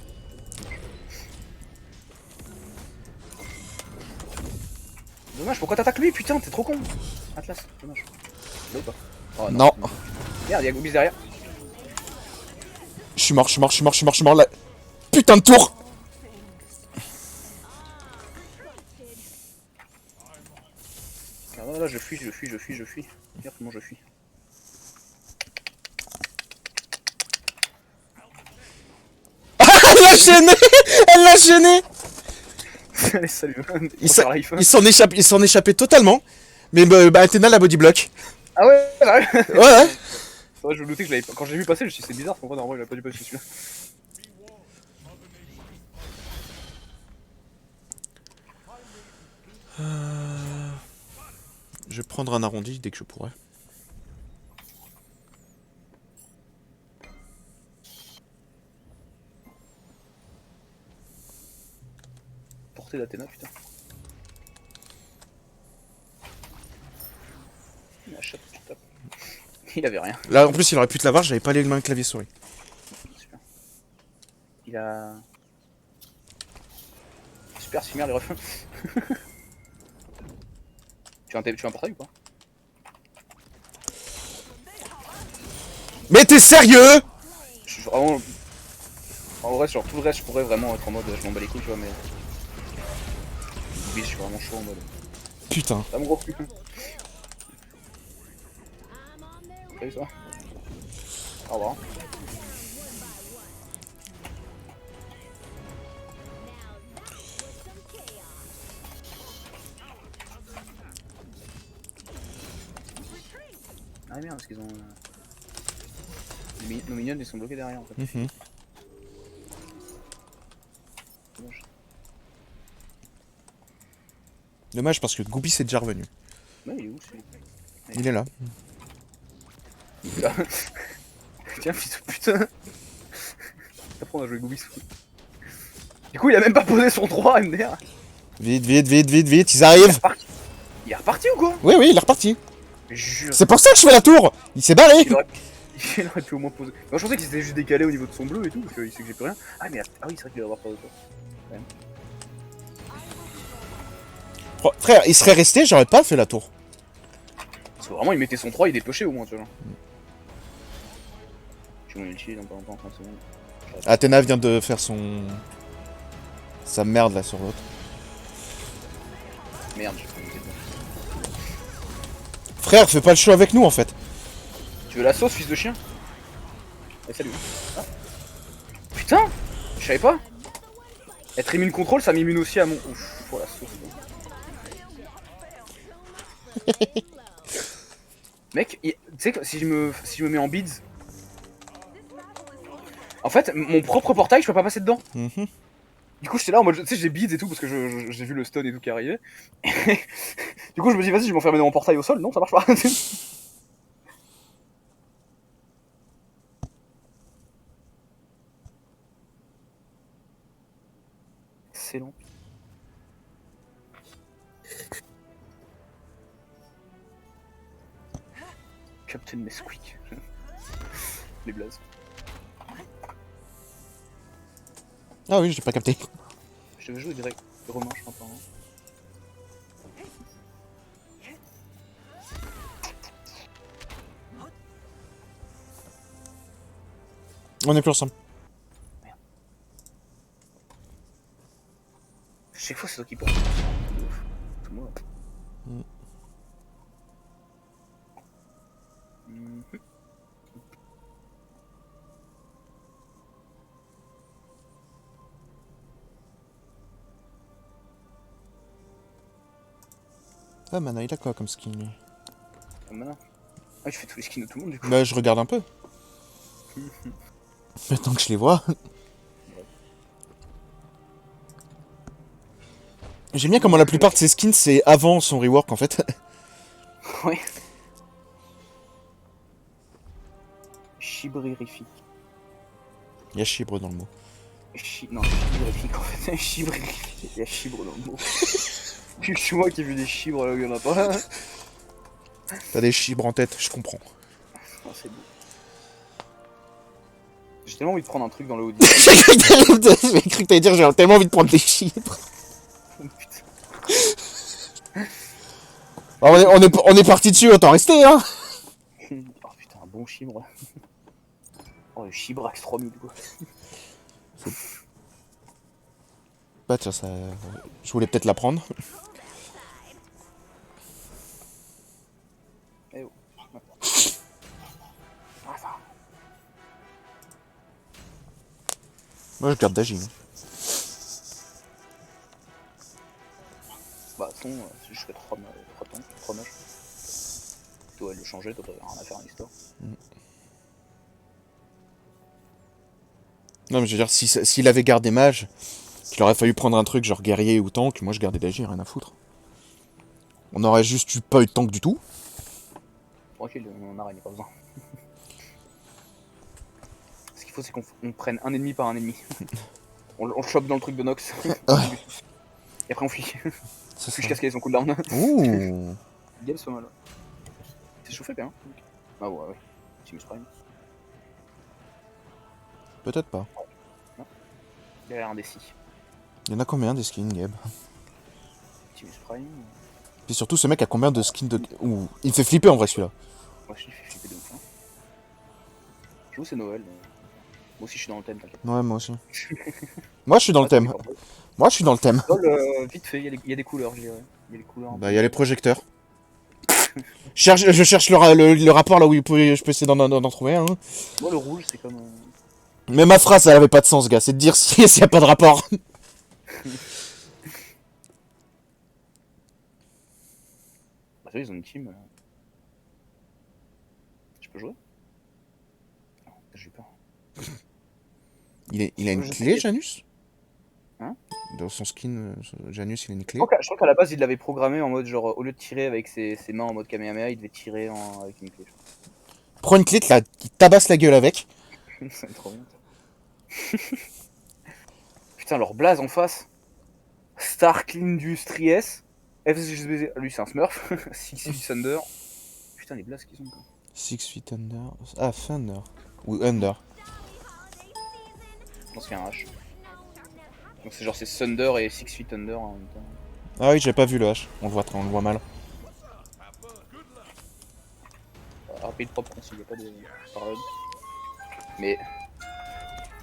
Dommage, pourquoi t'attaques lui? Putain, t'es trop con. Atlas, dommage. Là ou pas? Oh, Non. Merde, y'a Gobies derrière. Je suis mort là. Putain de tour. Ah, là, je fuis. Regarde comment je fuis. chaîné. Elle l'a chaîné. Allez, salut. Il Faut s'en- faire life. il s'en échappait totalement. Mais bah, Athéna la body block. Ah ouais, ouais. Ouais, ouais. Ouais, je me doutais que je l'avais pas. Quand je l'ai vu passer, je me suis dit c'est bizarre, pourquoi normalement il a pas dû passer celui-là. Je vais prendre un arrondi dès que je pourrai. Portée d'Athéna, putain. Il a chatte, putain. Il avait rien. Là, en plus, il aurait pu te l'avoir, j'avais pas les mains clavier souris. Super. Il a. Super similaire les refs. Tu as un portail ou pas? Mais t'es sérieux? Je suis vraiment. En vrai, sur tout le reste, je pourrais vraiment être en mode je m'en bats les couilles, tu vois, mais. Oui, je suis vraiment chaud en mode. Putain. Ah mon gros. Salut ça. Au revoir. Ah merde, parce qu'ils ont. Nos minions ils sont bloqués derrière en fait. Dommage. Dommage parce que Goopy c'est déjà revenu. Ouais, il est où celui? Il est là. Il est là. Tiens, fils de putain. Après on a joué Goobis. Du coup, il a même pas posé son 3 MDR. Vite, vite, vite, vite, vite, ils arrivent. Il est reparti ou quoi? Oui, oui, il est reparti. Mais jure. C'est pour ça que je fais la tour. Il s'est barré. Il aurait pu au moins poser. Moi je pensais qu'il s'était juste décalé au niveau de son bleu et tout, parce qu'il sait que j'ai plus rien. Ah, mais ah oui, c'est vrai qu'il va avoir pas de tour. Oh, frère, il serait resté, j'aurais pas fait la tour. Parce que vraiment, il mettait son 3, il dépêchait au moins, tu vois. J'ai mon ulti dans pas longtemps, 30 secondes. Athéna vient de faire sa merde là sur l'autre. Merde, j'ai pas mis Frère, fais pas le show avec nous en fait. Tu veux la sauce, fils de chien? Eh, salut. Ah. Putain! Je savais pas! Être immune contrôle, ça m'immune aussi à mon. Ouf, oh la sauce. Mec, tu sais que si je me mets en beads. En fait, mon propre portail, je peux pas passer dedans. Du coup, j'étais là en mode. Tu sais, j'ai beads et tout parce que j'ai vu le stun et tout qui arrivait. Du coup, je me dis, vas-y, je vais m'enfermer dans mon portail au sol. Non, ça marche pas. Excellent. Captain Nesquik. Les blazes. Ah oui, j'ai pas capté. Je devais jouer direct. Romain, je crois pas. On est plus ensemble. Chaque fois, c'est toi qui porte. C'est moi. Ah, Mana, il a quoi comme skin lui? Ah, maintenant. Ah, tu fais tous les skins de tout le monde du coup. Bah, je regarde un peu. Maintenant que je les vois. J'aime bien comment la plupart de ces skins c'est avant son rework en fait. Ouais. Chibrérifique. Il y a chibre dans le mot. Non, chibrérifique en fait. Chibrérifique. Il y a chibre dans le mot. Je suis moi qui ai vu des chibres là où il y en a pas. T'as des chibres en tête, je comprends. Oh, c'est beau. J'ai tellement envie de prendre un truc dans le haut de J'ai cru que t'allais dire j'ai tellement envie de prendre des chibres. Alors, on est parti dessus, autant rester hein. Oh putain, un bon chibre. Oh, le chibrax 3000 quoi. Bah tiens, ça... je voulais peut-être la prendre. Eh oh. Ah, ça. Moi, je garde d'agile. Bah, de toute façon, c'est jusqu'à 3 temps, 3 matchs. Tu dois le changer, toi, t'as rien à faire à l'histoire. Non, mais je veux dire, s'il avait gardé mage, qu'il aurait fallu prendre un truc genre guerrier ou tank, moi je gardais d'agir, rien à foutre. On aurait juste pas eu de tank du tout. Tranquille, on arrête, il n'y a pas besoin. Ce qu'il faut, c'est qu'on prenne un ennemi par un ennemi. on le chope dans le truc de Nox. Et après on fuit. C'est Puis ça. je cascade son cooldown. Ouh. Gale soit mal. C'est chauffé bien. Ah ouais, ouais. Optimus Prime. Peut-être pas. Derrière un des 6. Il y en a combien des skins, Gab? Optimus Prime. Puis surtout, ce mec a combien de skins de. Ouh. Il me fait flipper en vrai celui-là. Moi je suis flippé de ouf. Hein. J'avoue, c'est Noël. Mais... Moi aussi je suis dans le thème, t'inquiète. Ouais, moi aussi. Moi je suis dans le thème. Moi je suis dans le thème. Vite fait, il y a des couleurs, je dirais. Il y a des couleurs. Bah, il y a les projecteurs. Je cherche le rapport là où je peux essayer d'en trouver un. Hein. Moi, le rouge, c'est comme. Mais ma phrase, elle avait pas de sens, gars. C'est de dire s'il y a pas de rapport. Bah, ça, ils ont une team. Je peux jouer? Non, j'ai peur. Il a une Je clé, sais. Janus? Hein? Dans son skin, Janus, il a une clé. Je crois qu'à la base, il l'avait programmé en mode genre, au lieu de tirer avec ses mains en mode Kamehameha, il devait tirer avec une clé. Prends une clé, il tabasse la gueule avec. C'est trop bien. Putain, leur blaze en face. Stark Industries. FSGBZ. Lui, c'est un Smurf. Six Feet Thunder. Putain, les blazes qu'ils ont quoi. 6 feet under. Ah, Thunder. Ou Under. Je pense qu'il y a un H. Donc c'est genre c'est Thunder et Six Feet Under en même temps. Ah oui, j'ai pas vu le H. On le voit mal. Rapide propre s'il n'y a pas de parole. Mais.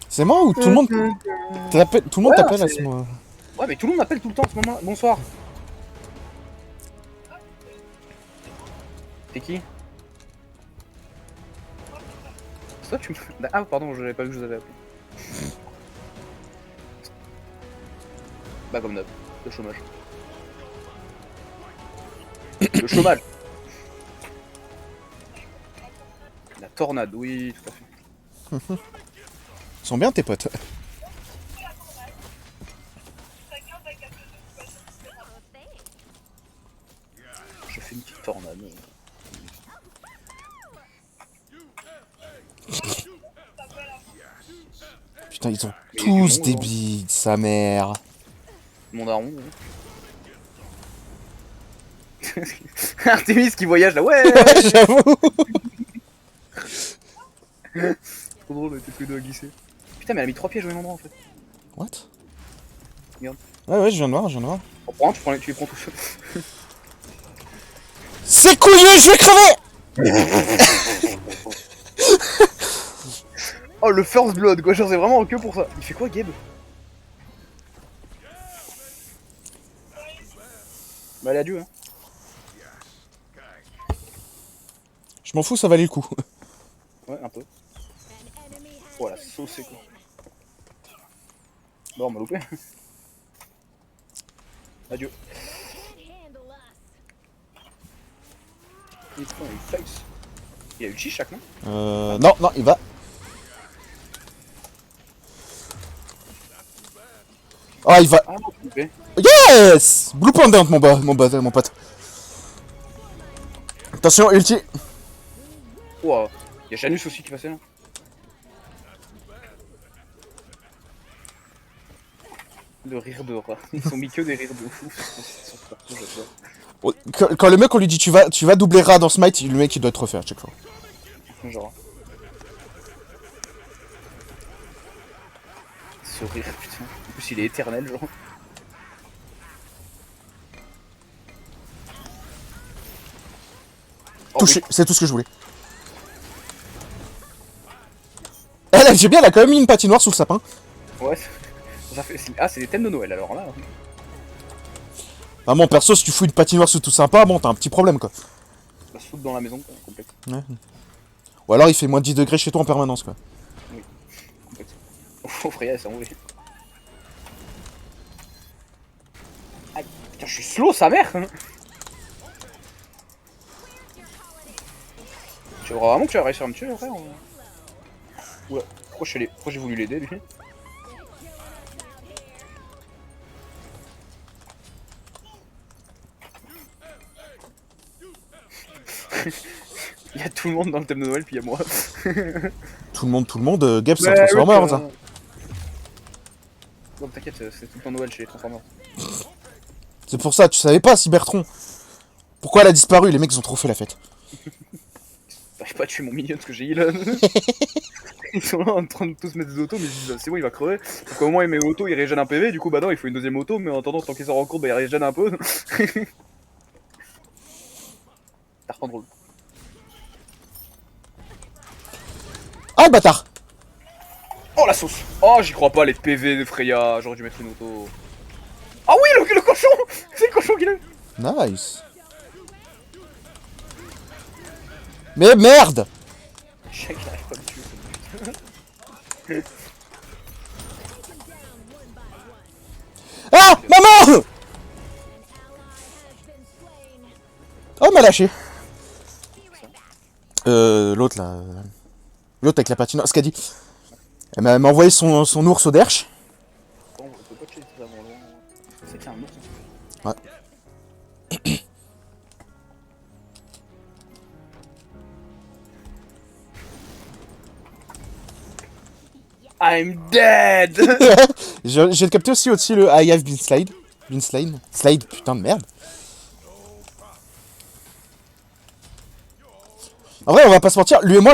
C'est moi ou tout le monde tout le monde Ouais, t'appelle à c'est- ce moment? Ouais, mais tout le monde m'appelle tout le temps en ce moment. Bonsoir. T'es qui? C'est toi tu me. Ah, pardon, je n'avais pas vu que je vous avais appelé. Bah, comme d'hab, le chômage. Le chômage. La tornade, oui, tout à fait. Ils sont bien tes potes. Je fais une petite tornade. Putain, ils sont Mais tous du des monde, bides, sa mère. Mon daron. Ouais. Artemis qui voyage là, ouais. Ouais, j'avoue. Trop drôle, elle était tous les deux à glisser. Putain, mais elle a mis 3 pièges au même endroit en fait. What? Merde. Ouais, je viens de voir, je viens de voir. On prend, tu les prends tous. C'est couillu, je vais crever! Oh, le first blood, quoi, genre c'est vraiment que pour ça. Il fait quoi, Gabe? Bah, elle a dû, hein. Je m'en fous, ça valait le coup. Ouais, un peu. Voilà, saucé quoi. Bon, on m'a loupé. Adieu. Il prend une face. Il y a eu Chichak, non? Non, il va. Ah, il va. Ah, non, loupé. Yes! Blue Panda, mon pote. Attention, ulti. Wow. Il y a Janus aussi qui passait là. Le rire de rat. Ils sont mis que des rires de fou. Oh, quand le mec, on lui dit tu vas doubler rat dans Smite, le mec il doit te refaire à chaque fois. Genre. Ce rire, putain. En plus, il est éternel, genre. Oh, Touché, c'est tout ce que je voulais. J'ai bien, elle a quand même mis une patinoire sous le sapin. oui. Ouais. Ça fait... Ah, c'est des thèmes de Noël alors là. Ah, mon perso, si tu fous une patinoire sous tout sympa, bon, t'as un petit problème quoi. Ça se fout dans la maison, quoi, complexe. Ouais. Ou alors il fait moins de 10 degrés chez toi en permanence quoi. Complexe. Oh, Freya, elle s'est envolée. Aïe, putain, je suis slow, sa mère. Tu vois vraiment que tu vas réussir à me tuer, frère? Ouais, pourquoi j'ai voulu l'aider, lui? Il y a tout le monde dans le thème de Noël, puis il y a moi. Tout le monde, Gap c'est un Ouais, Transformers, oui, hein. Bon, t'inquiète, c'est tout le temps Noël chez les Transformers. C'est pour ça, tu savais pas, Cybertron. Pourquoi elle a disparu? Les mecs ils ont trop fait la fête. Bah, j'ai pas tué mon minion parce que j'ai heal. Ils sont là en train de tous mettre des autos, mais ils disent c'est bon, il va crever. Donc au moins il met auto, il régène un PV, du coup bah non, il faut une deuxième auto, mais en attendant, tant qu'il s'en rend compte, bah il régène un peu. Par contre drôle. Ah le bâtard! Oh la sauce! Oh j'y crois pas, les PV de Freya, j'aurais dû mettre une auto. Ah oui, le cochon! C'est le cochon qu'il a eu! Nice. Mais merde! Shaq il arrive pas à me tuer, ce putain. Ah! Maman! Oh, m'a lâché. L'autre là. L'autre avec la patinoire. Ce qu'elle dit. Elle m'a envoyé son ours au derche. On peut pas tuer ça avant loin. C'est que c'est un ours. Ouais. I'm dead! J'ai capté aussi le I have been slide. Been slide. Slide, putain de merde. En vrai, on va pas se mentir, lui et moi, j'ai